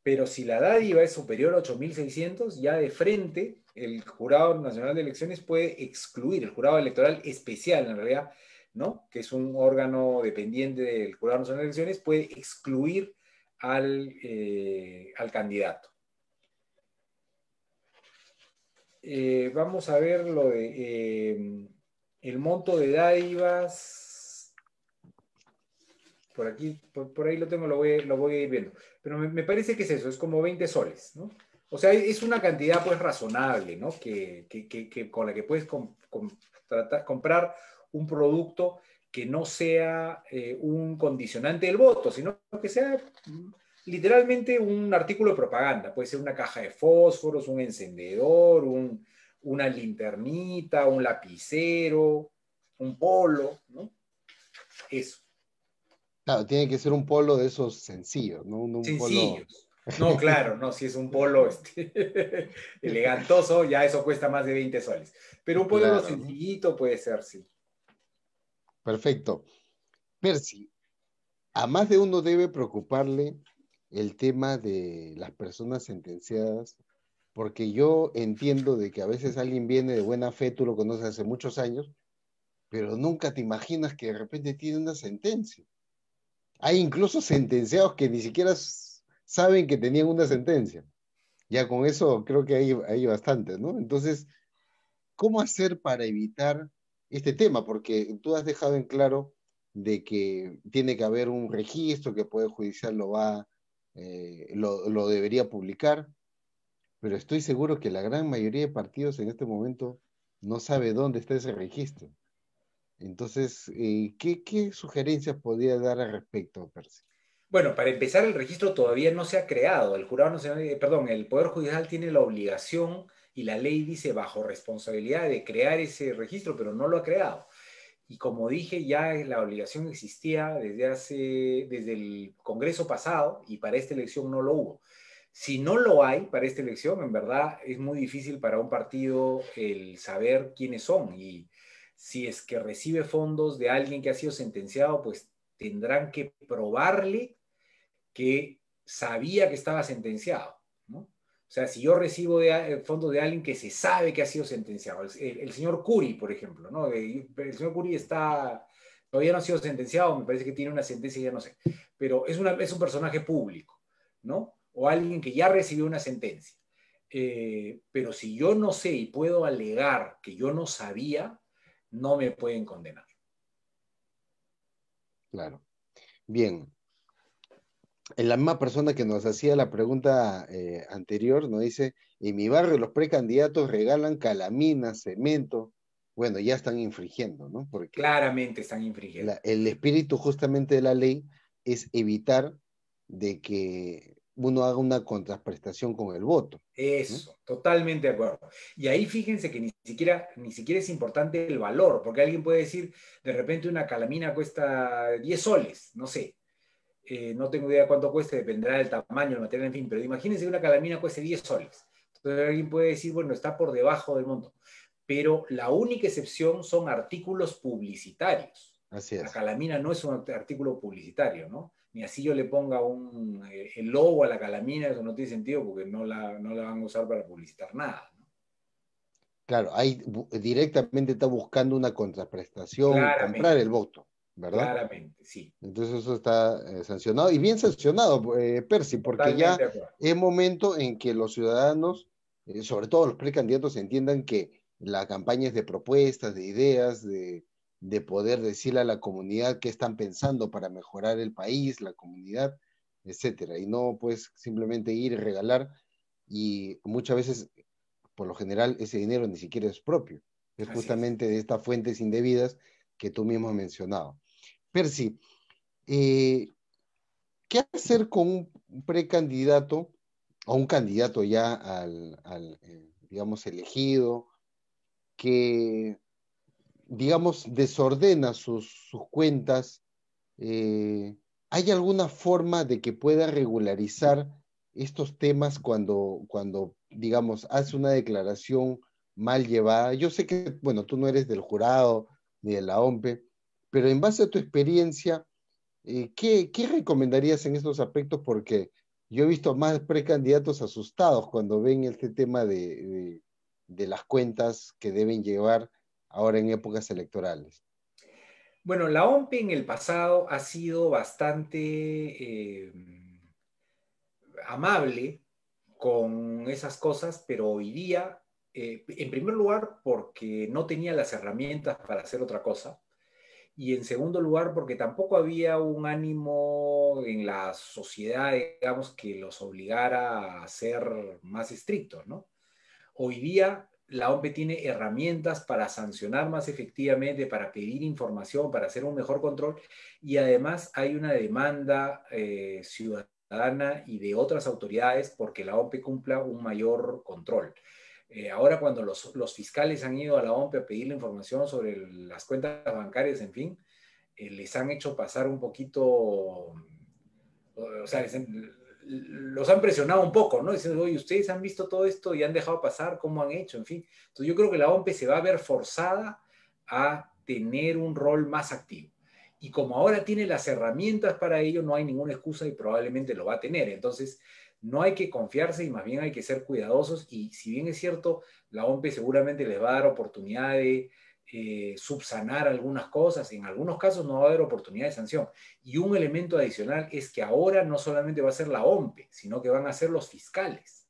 Pero si la dádiva es superior a 8.600, ya de frente el Jurado Nacional de Elecciones puede excluir, el Jurado Electoral Especial en realidad ¿no? Que es un órgano dependiente del Jurado Nacional de Elecciones, puede excluir al candidato. Vamos a ver lo de el monto de dádivas. Por aquí, por ahí lo tengo, lo voy a ir viendo. Pero me parece que es eso, es como 20 soles, ¿no? O sea, es una cantidad pues razonable, ¿no? Con la que puedes comprar un producto que no sea un condicionante del voto, sino que sea literalmente un artículo de propaganda. Puede ser una caja de fósforos, un encendedor, una linternita, un lapicero, un polo, ¿no? Eso. Claro, tiene que ser un polo de esos sencillos, ¿no? Un polo... Sencillos. No, claro, no, si es un polo elegantoso, ya eso cuesta más de 20 soles. Pero un polo Claro, ¿no? sencillito puede ser, sí. Perfecto. Percy, a más de uno debe preocuparle el tema de las personas sentenciadas, porque yo entiendo de que a veces alguien viene de buena fe, tú lo conoces hace muchos años, pero nunca te imaginas que de repente tiene una sentencia. Hay incluso sentenciados que ni siquiera saben que tenían una sentencia. Ya con eso creo que hay bastante, ¿no? Entonces, ¿cómo hacer para evitar este tema? Porque tú has dejado en claro de que tiene que haber un registro que el Poder Judicial lo debería publicar, pero estoy seguro que la gran mayoría de partidos en este momento no sabe dónde está ese registro. Entonces, ¿qué sugerencias podría dar al respecto, Percy? Bueno, para empezar, el registro todavía no se ha creado. El Jurado Nacional, perdón, el Poder Judicial tiene la obligación y la ley dice bajo responsabilidad de crear ese registro, pero no lo ha creado. Y como dije, ya la obligación existía desde el Congreso pasado y para esta elección no lo hubo. Si no lo hay para esta elección, en verdad es muy difícil para un partido el saber quiénes son. Y si es que recibe fondos de alguien que ha sido sentenciado, pues tendrán que probarle que sabía que estaba sentenciado, ¿no? O sea, si yo recibo fondos de alguien que se sabe que ha sido sentenciado, el señor Curi, por ejemplo, ¿no? El señor Curi todavía no ha sido sentenciado, me parece que tiene una sentencia, ya no sé, pero es un personaje público, ¿no? O alguien que ya recibió una sentencia. Pero si yo no sé y puedo alegar que yo no sabía, no me pueden condenar. Claro. Bien, la misma persona que nos hacía la pregunta anterior nos dice, en mi barrio los precandidatos regalan calaminas, cemento. Bueno, ya están infringiendo, ¿no? Porque Claramente están infringiendo. el espíritu justamente de la ley es evitar de que uno haga una contraprestación con el voto, ¿no? Eso, totalmente de acuerdo. Y ahí fíjense que ni siquiera es importante el valor, porque alguien puede decir, de repente una calamina cuesta 10 soles, no sé, no tengo idea cuánto cueste, dependerá del tamaño, del material, en fin, pero imagínense que una calamina cueste 10 soles. Entonces alguien puede decir, bueno, está por debajo del monto. Pero la única excepción son artículos publicitarios. Así La es. calamina no es un artículo publicitario, ¿no? Ni así yo le ponga el logo a la calamina, eso no tiene sentido porque no la van a usar para publicitar nada, ¿no? Claro, ahí directamente está buscando una contraprestación, comprar el Claramente, voto, ¿verdad? claramente, sí. Entonces eso está sancionado y bien sancionado, Percy, porque ya Totalmente de acuerdo. es momento en que los ciudadanos, sobre todo los precandidatos, entiendan que la campaña es de propuestas, de ideas, de poder decirle a la comunidad qué están pensando para mejorar el país, la comunidad, etcétera, y no pues simplemente ir y regalar y muchas veces, por lo general, ese dinero ni siquiera es propio, es Así es. justamente de estas fuentes indebidas que tú mismo has mencionado. Percy, eh, ¿qué hacer con un precandidato o un candidato ya digamos, elegido, que, digamos, desordena sus cuentas? ¿Hay alguna forma de que pueda regularizar estos temas cuando, digamos, hace una declaración mal llevada? Yo sé que, bueno, tú no eres del jurado ni de la OMPE, pero en base a tu experiencia, ¿qué recomendarías en estos aspectos? Porque yo he visto más precandidatos asustados cuando ven este tema de las cuentas que deben llevar ahora en épocas electorales. Bueno, la OMPE en el pasado ha sido bastante amable con esas cosas, pero hoy día, en primer lugar, porque no tenía las herramientas para hacer otra cosa, y en segundo lugar, porque tampoco había un ánimo en la sociedad, digamos, que los obligara a ser más estrictos, ¿no? Hoy día la OMP tiene herramientas para sancionar más efectivamente, para pedir información, para hacer un mejor control, y además hay una demanda ciudadana y de otras autoridades porque la OMP cumpla un mayor control. Ahora cuando los fiscales han ido a la OMP a pedir la información sobre las cuentas bancarias, en fin, les han hecho pasar un poquito, o sea, los han presionado un poco, ¿no? Diciendo, oye, ustedes han visto todo esto y han dejado pasar, ¿cómo han hecho? En fin. Entonces yo creo que la OMP se va a ver forzada a tener un rol más activo. Y como ahora tiene las herramientas para ello, no hay ninguna excusa y probablemente lo va a tener. Entonces, no hay que confiarse y más bien hay que ser cuidadosos. Y si bien es cierto, la OMP seguramente les va a dar oportunidad de subsanar algunas cosas, en algunos casos no va a haber oportunidad de sanción. Y un elemento adicional es que ahora no solamente va a ser la OMPE, sino que van a ser los fiscales.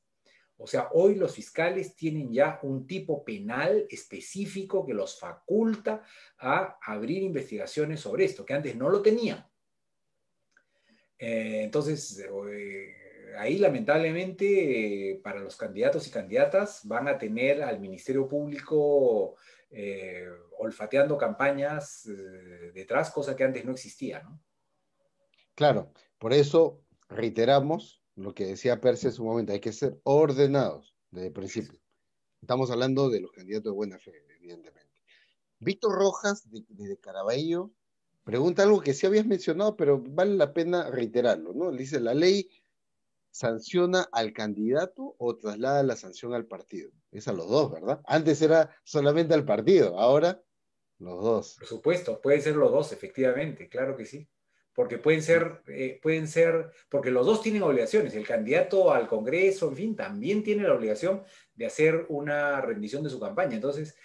O sea, hoy los fiscales tienen ya un tipo penal específico que los faculta a abrir investigaciones sobre esto, que antes no lo tenían. Entonces, ahí lamentablemente para los candidatos y candidatas van a tener al Ministerio Público olfateando campañas detrás, cosa que antes no existía, ¿no? Claro, por eso reiteramos lo que decía Percy hace un momento, hay que ser ordenados desde el Eso. principio. Estamos hablando de los candidatos de buena fe, evidentemente. Víctor Rojas, de Caraballo, pregunta algo que sí habías mencionado, pero vale la pena reiterarlo, ¿no? Le dice, ¿la ley sanciona al candidato o traslada la sanción al partido? Es a los dos, ¿verdad? Antes era solamente al partido, ahora los dos. Por supuesto, pueden ser los dos, efectivamente, claro que sí. Porque porque los dos tienen obligaciones. El candidato al Congreso, en fin, también tiene la obligación de hacer una rendición de su campaña. Entonces,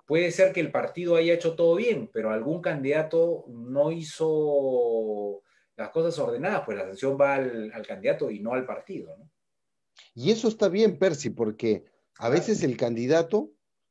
puede ser que el partido haya hecho todo bien, pero algún candidato no hizo las cosas ordenadas, pues la sanción va al candidato y no al partido, ¿no? Y eso está bien, Percy, porque a Claro, veces el candidato,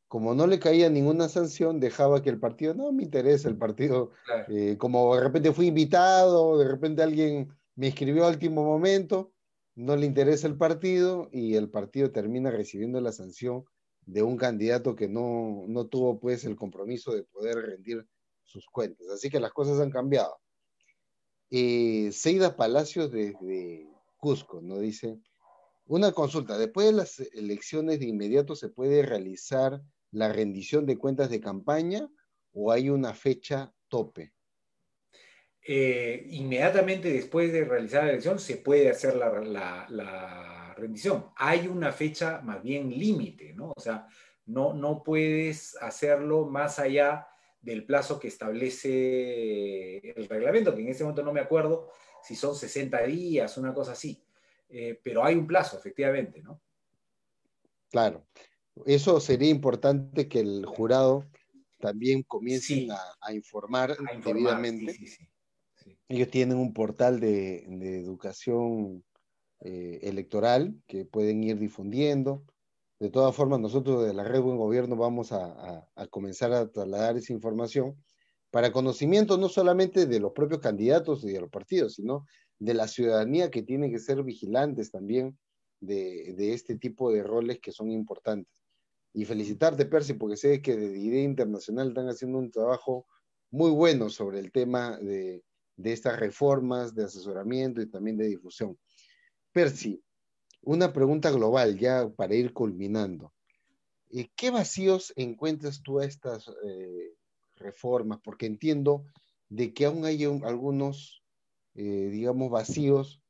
como no le caía ninguna sanción, dejaba que el partido, no me interesa el partido, claro. como de repente fui invitado, de repente alguien me escribió al último momento, no le interesa el partido y el partido termina recibiendo la sanción de un candidato que no tuvo pues el compromiso de poder rendir sus cuentas. Así que las cosas han cambiado. Seida Palacios desde Cusco nos dice, una consulta, después de las elecciones de inmediato se puede realizar la rendición de cuentas de campaña o hay una fecha tope. Inmediatamente después de realizar la elección se puede hacer la rendición. Hay una fecha más bien límite, ¿no? O sea, no puedes hacerlo más allá del plazo que establece el reglamento, que en este momento no me acuerdo si son 60 días, una cosa así. Pero hay un plazo, efectivamente, ¿no? Claro, eso sería importante que el jurado también comiencen Sí, a informar a informar, sí, debidamente. sí, sí. Sí. Ellos tienen un portal de educación electoral que pueden ir difundiendo. De todas formas, nosotros de la Red Buen Gobierno vamos a comenzar a trasladar esa información para conocimiento no solamente de los propios candidatos y de los partidos, sino de la ciudadanía que tiene que ser vigilantes también de este tipo de roles que son importantes. Y felicitarte, Percy, porque sé que de Idea Internacional están haciendo un trabajo muy bueno sobre el tema de estas reformas, de asesoramiento y también de difusión. Percy, una pregunta global ya para ir culminando. ¿Qué vacíos encuentras tú a estas reformas? Porque entiendo de que aún hay algunos, digamos, vacíos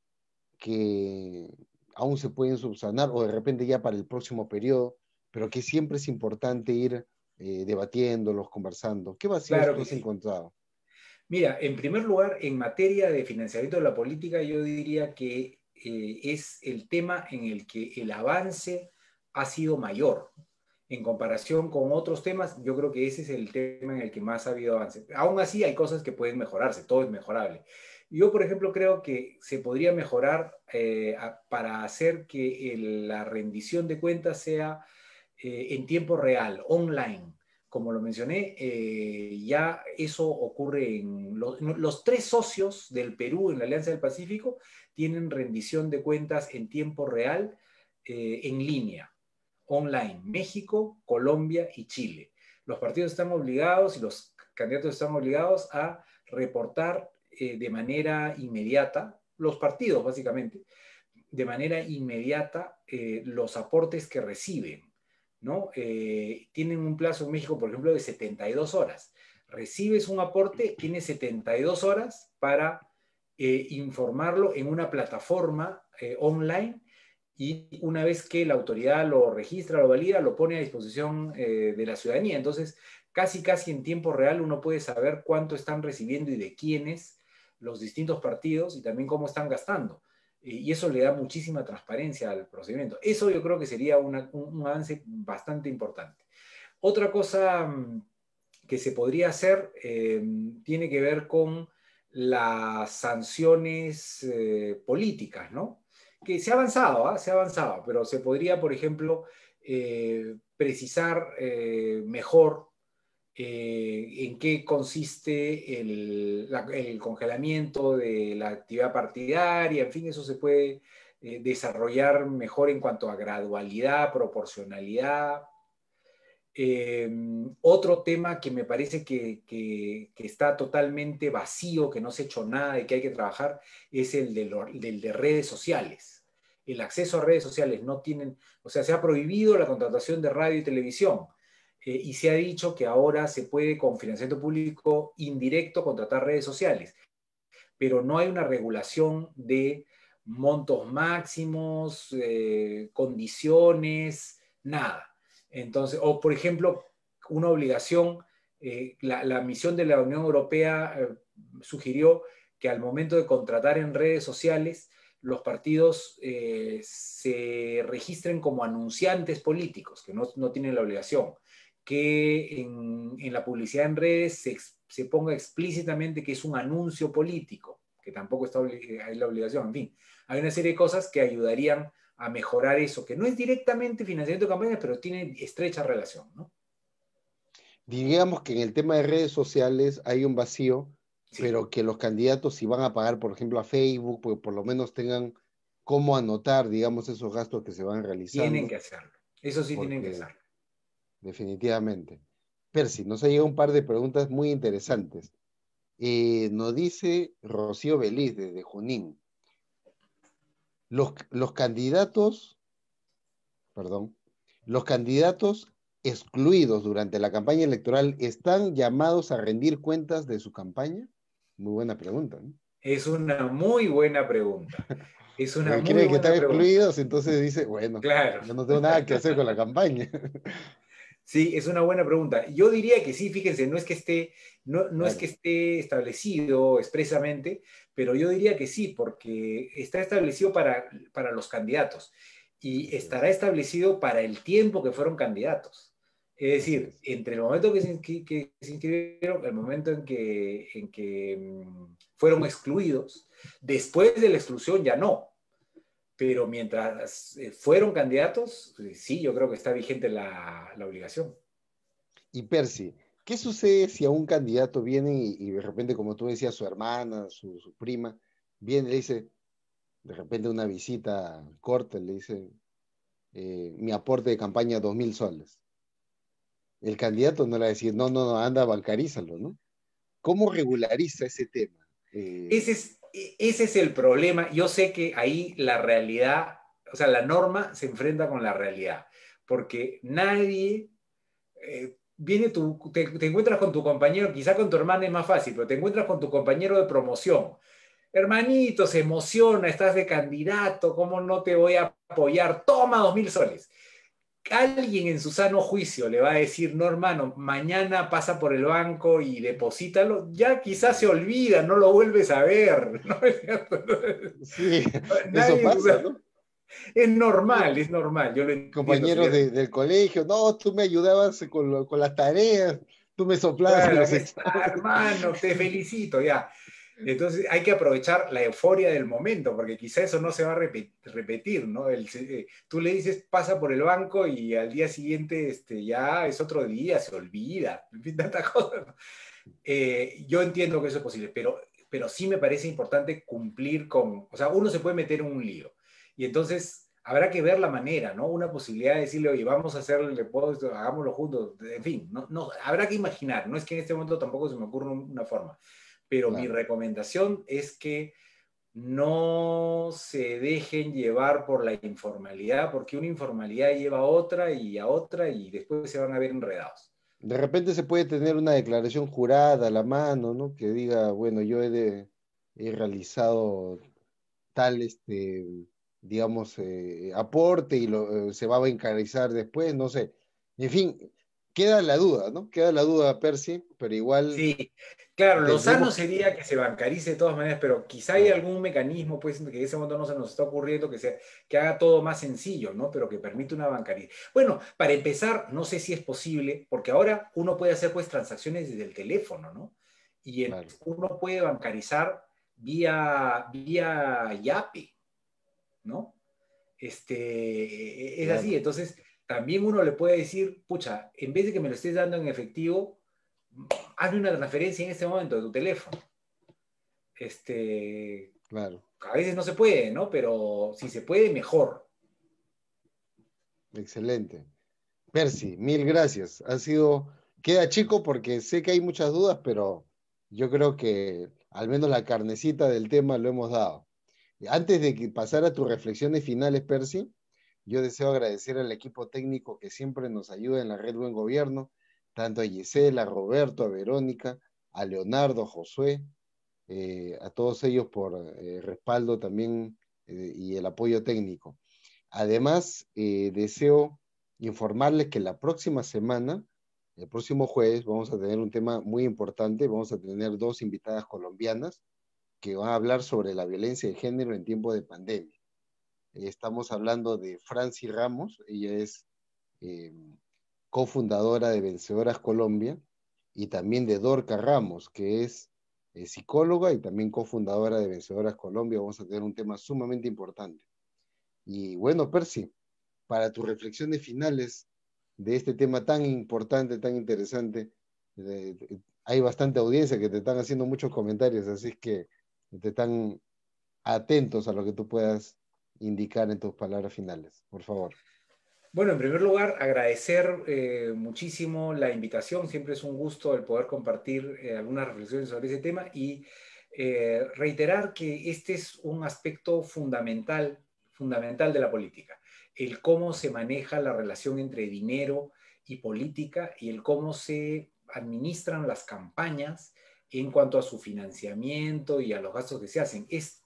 que aún se pueden subsanar o de repente ya para el próximo periodo, pero que siempre es importante ir debatiéndolos, conversando. ¿Qué vacíos Claro tú que has sí. encontrado? Mira, en primer lugar, en materia de financiamiento de la política, yo diría que es el tema en el que el avance ha sido mayor. en comparación con otros temas, yo creo que ese es el tema en el que más ha habido avance. Aún así, hay cosas que pueden mejorarse, todo es mejorable. Yo, por ejemplo, creo que se podría mejorar para hacer que la rendición de cuentas sea en tiempo real, online. Como lo mencioné, ya eso ocurre en los tres socios del Perú en la Alianza del Pacífico tienen rendición de cuentas en tiempo real en línea, online. México, Colombia y Chile. Los partidos están obligados y los candidatos están obligados a reportar de manera inmediata, los partidos básicamente, de manera inmediata los aportes que reciben, ¿no? Tienen un plazo en México, por ejemplo, de 72 horas. Recibes un aporte, tienes 72 horas para informarlo en una plataforma online y una vez que la autoridad lo registra, lo valida, lo pone a disposición de la ciudadanía. Entonces, casi en tiempo real uno puede saber cuánto están recibiendo y de quiénes los distintos partidos y también cómo están gastando. Y eso le da muchísima transparencia al procedimiento. Eso yo creo que sería un avance bastante importante. Otra cosa que se podría hacer tiene que ver con las sanciones políticas, ¿no? Que se ha avanzado, ¿eh? Se ha avanzado, pero se podría, por ejemplo, precisar mejor en qué consiste el congelamiento de la actividad partidaria, en fin, eso se puede desarrollar mejor en cuanto a gradualidad, proporcionalidad. Otro tema que me parece que está totalmente vacío, que no se ha hecho nada y que hay que trabajar, es el de redes sociales. El acceso a redes sociales no tienen, o sea, se ha prohibido la contratación de radio y televisión. Y se ha dicho que ahora se puede con financiamiento público indirecto contratar redes sociales, pero no hay una regulación de montos máximos, condiciones, nada. Entonces, o por ejemplo, una obligación, la misión de la Unión Europea sugirió que al momento de contratar en redes sociales, los partidos se registren como anunciantes políticos, que no tienen la obligación, que en la publicidad en redes se ponga explícitamente que es un anuncio político, que tampoco hay la obligación, en fin. Hay una serie de cosas que ayudarían a mejorar eso, que no es directamente financiamiento de campañas, pero tiene estrecha relación, ¿no? Digamos que en el tema de redes sociales hay un vacío, Sí. pero que los candidatos si van a pagar, por ejemplo, a Facebook, pues por lo menos tengan cómo anotar, digamos, esos gastos que se van realizando. Tienen que hacerlo. Eso sí tienen que hacerlo. Definitivamente. Percy, nos ha llegado un par de preguntas muy interesantes. Nos dice Rocío Beliz desde Junín. Los candidatos excluidos durante la campaña electoral están llamados a rendir cuentas de su campaña. Muy buena pregunta, ¿no? Es una muy buena pregunta. Es una Porque muy creen que buena están pregunta. excluidos, entonces dice, bueno, claro. yo no tengo nada que hacer con la campaña. Sí, es una buena pregunta. Yo diría que sí, fíjense, no es que esté, no Claro. es que esté establecido expresamente, pero yo diría que sí, porque está establecido para los candidatos y estará establecido para el tiempo que fueron candidatos. Es decir, entre el momento que se inscribieron, el momento en que fueron excluidos, después de la exclusión ya no. Pero mientras fueron candidatos, sí, yo creo que está vigente la obligación. Y Percy, ¿qué sucede si a un candidato viene y de repente, como tú decías, su hermana, su prima, viene y le dice, de repente una visita corta, le dice, mi aporte de campaña 2.000 soles? El candidato no le va a decir, no, anda, bancarízalo, ¿no? ¿Cómo regulariza ese tema? Ese es el problema. Yo sé que ahí la realidad, o sea, la norma se enfrenta con la realidad, porque nadie te encuentras con tu compañero, quizá con tu hermana es más fácil, pero te encuentras con tu compañero de promoción. Hermanito, se emociona, estás de candidato, ¿cómo no te voy a apoyar? Toma 2.000 soles. Alguien en su sano juicio le va a decir, no hermano, mañana pasa por el banco y deposítalo, ya quizás se olvida, no lo vuelves a ver, ¿no? Sí, Nadie eso pasa, ¿no? Es normal, es normal, yo lo entiendo. Compañeros del colegio, no, tú me ayudabas con las tareas, tú me soplabas en Claro, los ahí está, exámenes. hermano, te felicito, ya. Entonces hay que aprovechar la euforia del momento, porque quizá eso no se va a repetir, ¿no? Tú le dices, pasa por el banco y al día siguiente ya es otro día, se olvida, en fin, tantas cosas. ¿No? Yo entiendo que eso es posible, pero sí me parece importante cumplir con, o sea, uno se puede meter en un lío. Y entonces habrá que ver la manera, ¿no? Una posibilidad de decirle, oye, vamos a hacer el depósito, hagámoslo juntos, en fin, no, habrá que imaginar, no es que en este momento tampoco se me ocurra una forma, pero mi Claro. recomendación es que no se dejen llevar por la informalidad, porque una informalidad lleva a otra y después se van a ver enredados. De repente se puede tener una declaración jurada a la mano, ¿no? Que diga, bueno, he realizado tal, digamos, aporte y se va a bancarizar después, no sé. En fin, queda la duda, ¿no? Queda la duda, Percy, pero igual Sí, claro, lo sano tendremos que... sería que se bancarice de todas maneras, pero quizá hay Claro, algún mecanismo, pues, que en ese momento no se nos está ocurriendo, que haga todo más sencillo, ¿no? Pero que permite una bancarización. Bueno, para empezar, no sé si es posible, porque ahora uno puede hacer, pues, transacciones desde el teléfono, ¿no? Y claro, uno puede bancarizar vía Yape, ¿no? Es así, claro. entonces también uno le puede decir, pucha, en vez de que me lo estés dando en efectivo, hazme una transferencia en este momento de tu teléfono. Claro, A veces no se puede, ¿no? Pero si se puede, mejor. excelente. Percy, mil gracias. Queda chico porque sé que hay muchas dudas, pero yo creo que al menos la carnecita del tema lo hemos dado. Antes de que pasar a tus reflexiones finales, Percy, yo deseo agradecer al equipo técnico que siempre nos ayuda en la Red Buen Gobierno, tanto a Gisela, a Roberto, a Verónica, a Leonardo, a Josué, a todos ellos por respaldo también y el apoyo técnico. Además, deseo informarles que la próxima semana, el próximo jueves, vamos a tener un tema muy importante. Vamos a tener dos invitadas colombianas que van a hablar sobre la violencia de género en tiempo de pandemia. Estamos hablando de Franci Ramos, ella es eh, cofundadora de Vencedoras Colombia, y también de Dorca Ramos, que es psicóloga y también cofundadora de Vencedoras Colombia. Vamos a tener un tema sumamente importante. Y bueno, Percy, para tus reflexiones finales de este tema tan importante, tan interesante, hay bastante audiencia que te están haciendo muchos comentarios, así es que te están atentos a lo que tú puedas indicar en tus palabras finales, por favor. Bueno, en primer lugar, agradecer muchísimo la invitación. Siempre es un gusto el poder compartir algunas reflexiones sobre ese tema y reiterar que este es un aspecto fundamental, fundamental de la política. El cómo se maneja la relación entre dinero y política y el cómo se administran las campañas en cuanto a su financiamiento y a los gastos que se hacen. Es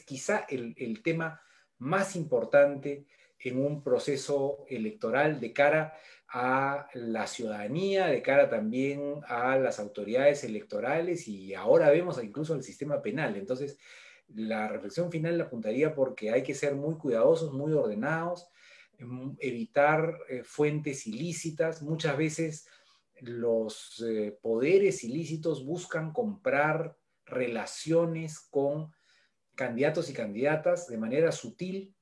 quizá el tema más importante en un proceso electoral de cara a la ciudadanía, de cara también a las autoridades electorales y ahora vemos incluso al sistema penal. Entonces, la reflexión final la apuntaría porque hay que ser muy cuidadosos, muy ordenados, evitar fuentes ilícitas. Muchas veces los poderes ilícitos buscan comprar relaciones con candidatos y candidatas de manera sutil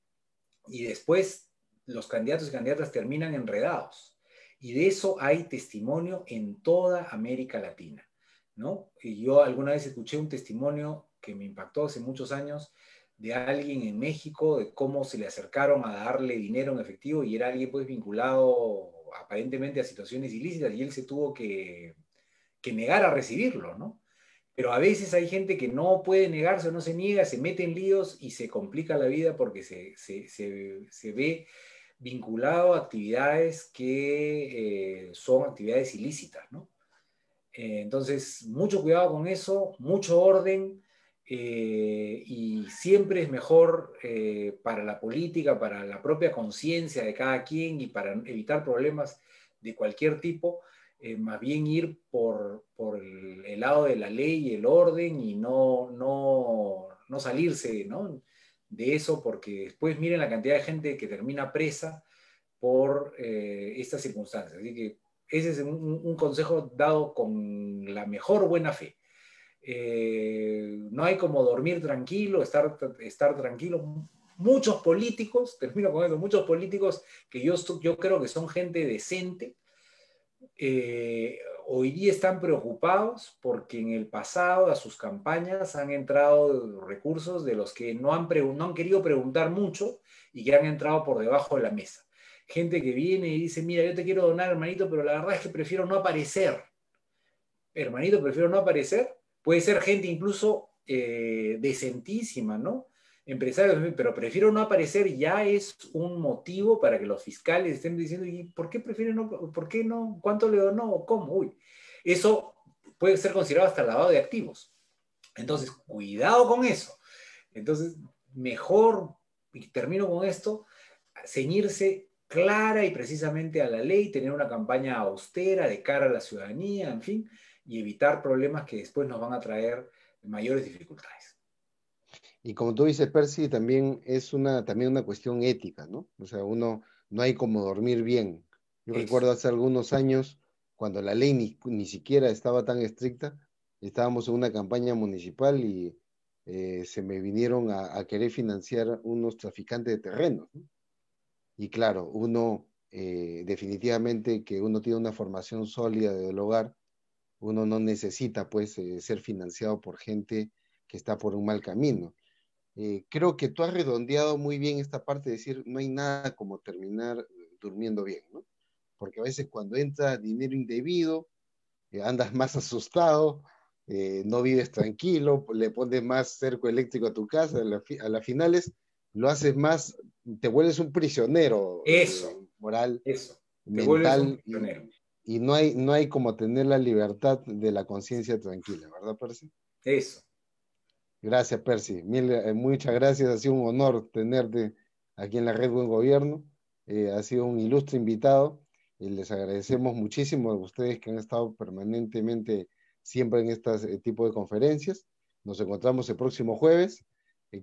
y después los candidatos y candidatas terminan enredados. Y de eso hay testimonio en toda América Latina, ¿no? Y yo alguna vez escuché un testimonio que me impactó hace muchos años de alguien en México, de cómo se le acercaron a darle dinero en efectivo y era alguien pues vinculado aparentemente a situaciones ilícitas y él se tuvo que negar a recibirlo, ¿no? Pero a veces hay gente que no puede negarse o no se niega, se mete en líos y se complica la vida porque se ve vinculado a actividades que son actividades ilícitas, ¿no? Entonces, mucho cuidado con eso, mucho orden y siempre es mejor para la política, para la propia conciencia de cada quien y para evitar problemas de cualquier tipo, más bien ir por lado de la ley y el orden y no salirse, ¿no? de eso, porque después miren la cantidad de gente que termina presa por estas circunstancias. Así que ese es un consejo dado con la mejor buena fe. No hay como dormir tranquilo, estar tranquilo. Muchos políticos, termino con eso, muchos políticos que yo creo que son gente decente, hoy día están preocupados porque en el pasado a sus campañas han entrado recursos de los que no han querido preguntar mucho y que han entrado por debajo de la mesa. Gente que viene y dice, mira, yo te quiero donar, hermanito, pero la verdad es que prefiero no aparecer. Hermanito, prefiero no aparecer. Puede ser gente incluso decentísima, ¿no? Empresarios, pero prefiero no aparecer, ya es un motivo para que los fiscales estén diciendo, ¿y por qué prefieren no? ¿Por qué no? ¿Cuánto le donó? ¿Cómo? Uy, eso puede ser considerado hasta lavado de activos. Entonces, cuidado con eso. Entonces, mejor, y termino con esto, ceñirse clara y precisamente a la ley, tener una campaña austera de cara a la ciudadanía, en fin, y evitar problemas que después nos van a traer mayores dificultades. Y como tú dices, Percy, también es también una cuestión ética, ¿no? O sea, no hay como dormir bien. Yo recuerdo hace algunos años, cuando la ley ni siquiera estaba tan estricta, estábamos en una campaña municipal y se me vinieron a querer financiar unos traficantes de terrenos, ¿no? Y claro, definitivamente que uno tiene una formación sólida del hogar, uno no necesita pues ser financiado por gente que está por un mal camino. Creo que tú has redondeado muy bien esta parte de decir, no hay nada como terminar durmiendo bien, ¿no? Porque a veces cuando entra dinero indebido, andas más asustado, no vives tranquilo, le pones más cerco eléctrico a tu casa, a las finales lo haces más, te vuelves un prisionero moral, te vuelves un mental, prisionero. y no hay como tener la libertad de la conciencia tranquila, ¿verdad, Percy? Eso. Gracias, Percy. Muchas gracias. Ha sido un honor tenerte aquí en la Red Buen Gobierno. Ha sido un ilustre invitado. Les agradecemos muchísimo a ustedes que han estado permanentemente siempre en este tipo de conferencias. Nos encontramos el próximo jueves.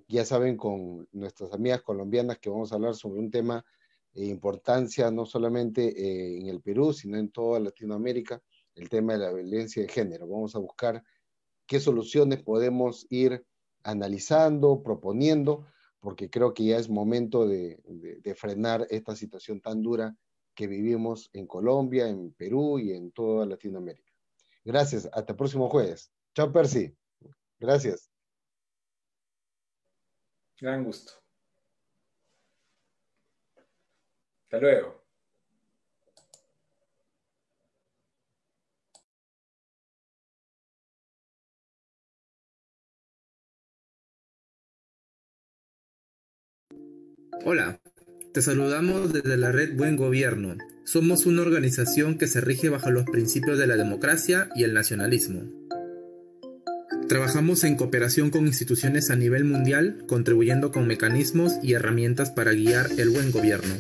Ya saben, con nuestras amigas colombianas que vamos a hablar sobre un tema de importancia no solamente en el Perú, sino en toda Latinoamérica, el tema de la violencia de género. Vamos a buscar qué soluciones podemos ir analizando, proponiendo, porque creo que ya es momento de frenar esta situación tan dura que vivimos en Colombia, en Perú y en toda Latinoamérica. Gracias, hasta el próximo jueves. Chao, Percy. Gracias. Gran gusto. Hasta luego. Hola, te saludamos desde la Red Buen Gobierno. Somos una organización que se rige bajo los principios de la democracia y el nacionalismo. Trabajamos en cooperación con instituciones a nivel mundial, contribuyendo con mecanismos y herramientas para guiar el buen gobierno.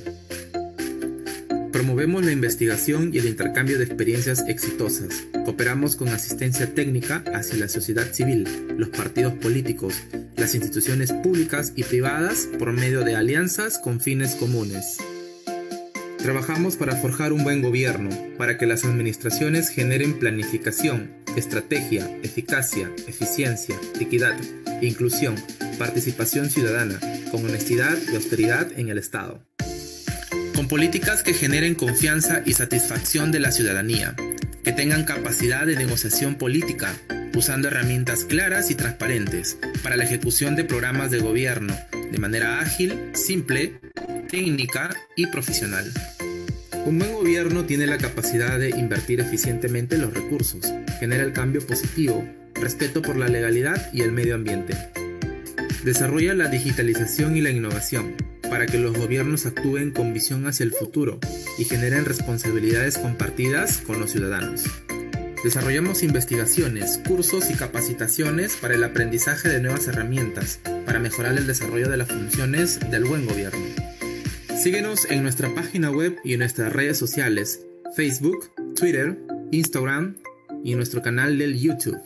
Promovemos la investigación y el intercambio de experiencias exitosas. Cooperamos con asistencia técnica hacia la sociedad civil, los partidos políticos, las instituciones públicas y privadas por medio de alianzas con fines comunes. Trabajamos para forjar un buen gobierno, para que las administraciones generen planificación, estrategia, eficacia, eficiencia, equidad, inclusión, participación ciudadana, con honestidad y austeridad en el Estado. Con políticas que generen confianza y satisfacción de la ciudadanía, que tengan capacidad de negociación política, usando herramientas claras y transparentes para la ejecución de programas de gobierno de manera ágil, simple, técnica y profesional. Un buen gobierno tiene la capacidad de invertir eficientemente los recursos, genera el cambio positivo, respeto por la legalidad y el medio ambiente. Desarrolla la digitalización y la innovación, para que los gobiernos actúen con visión hacia el futuro y generen responsabilidades compartidas con los ciudadanos. Desarrollamos investigaciones, cursos y capacitaciones para el aprendizaje de nuevas herramientas para mejorar el desarrollo de las funciones del buen gobierno. Síguenos en nuestra página web y en nuestras redes sociales, Facebook, Twitter, Instagram y en nuestro canal del YouTube.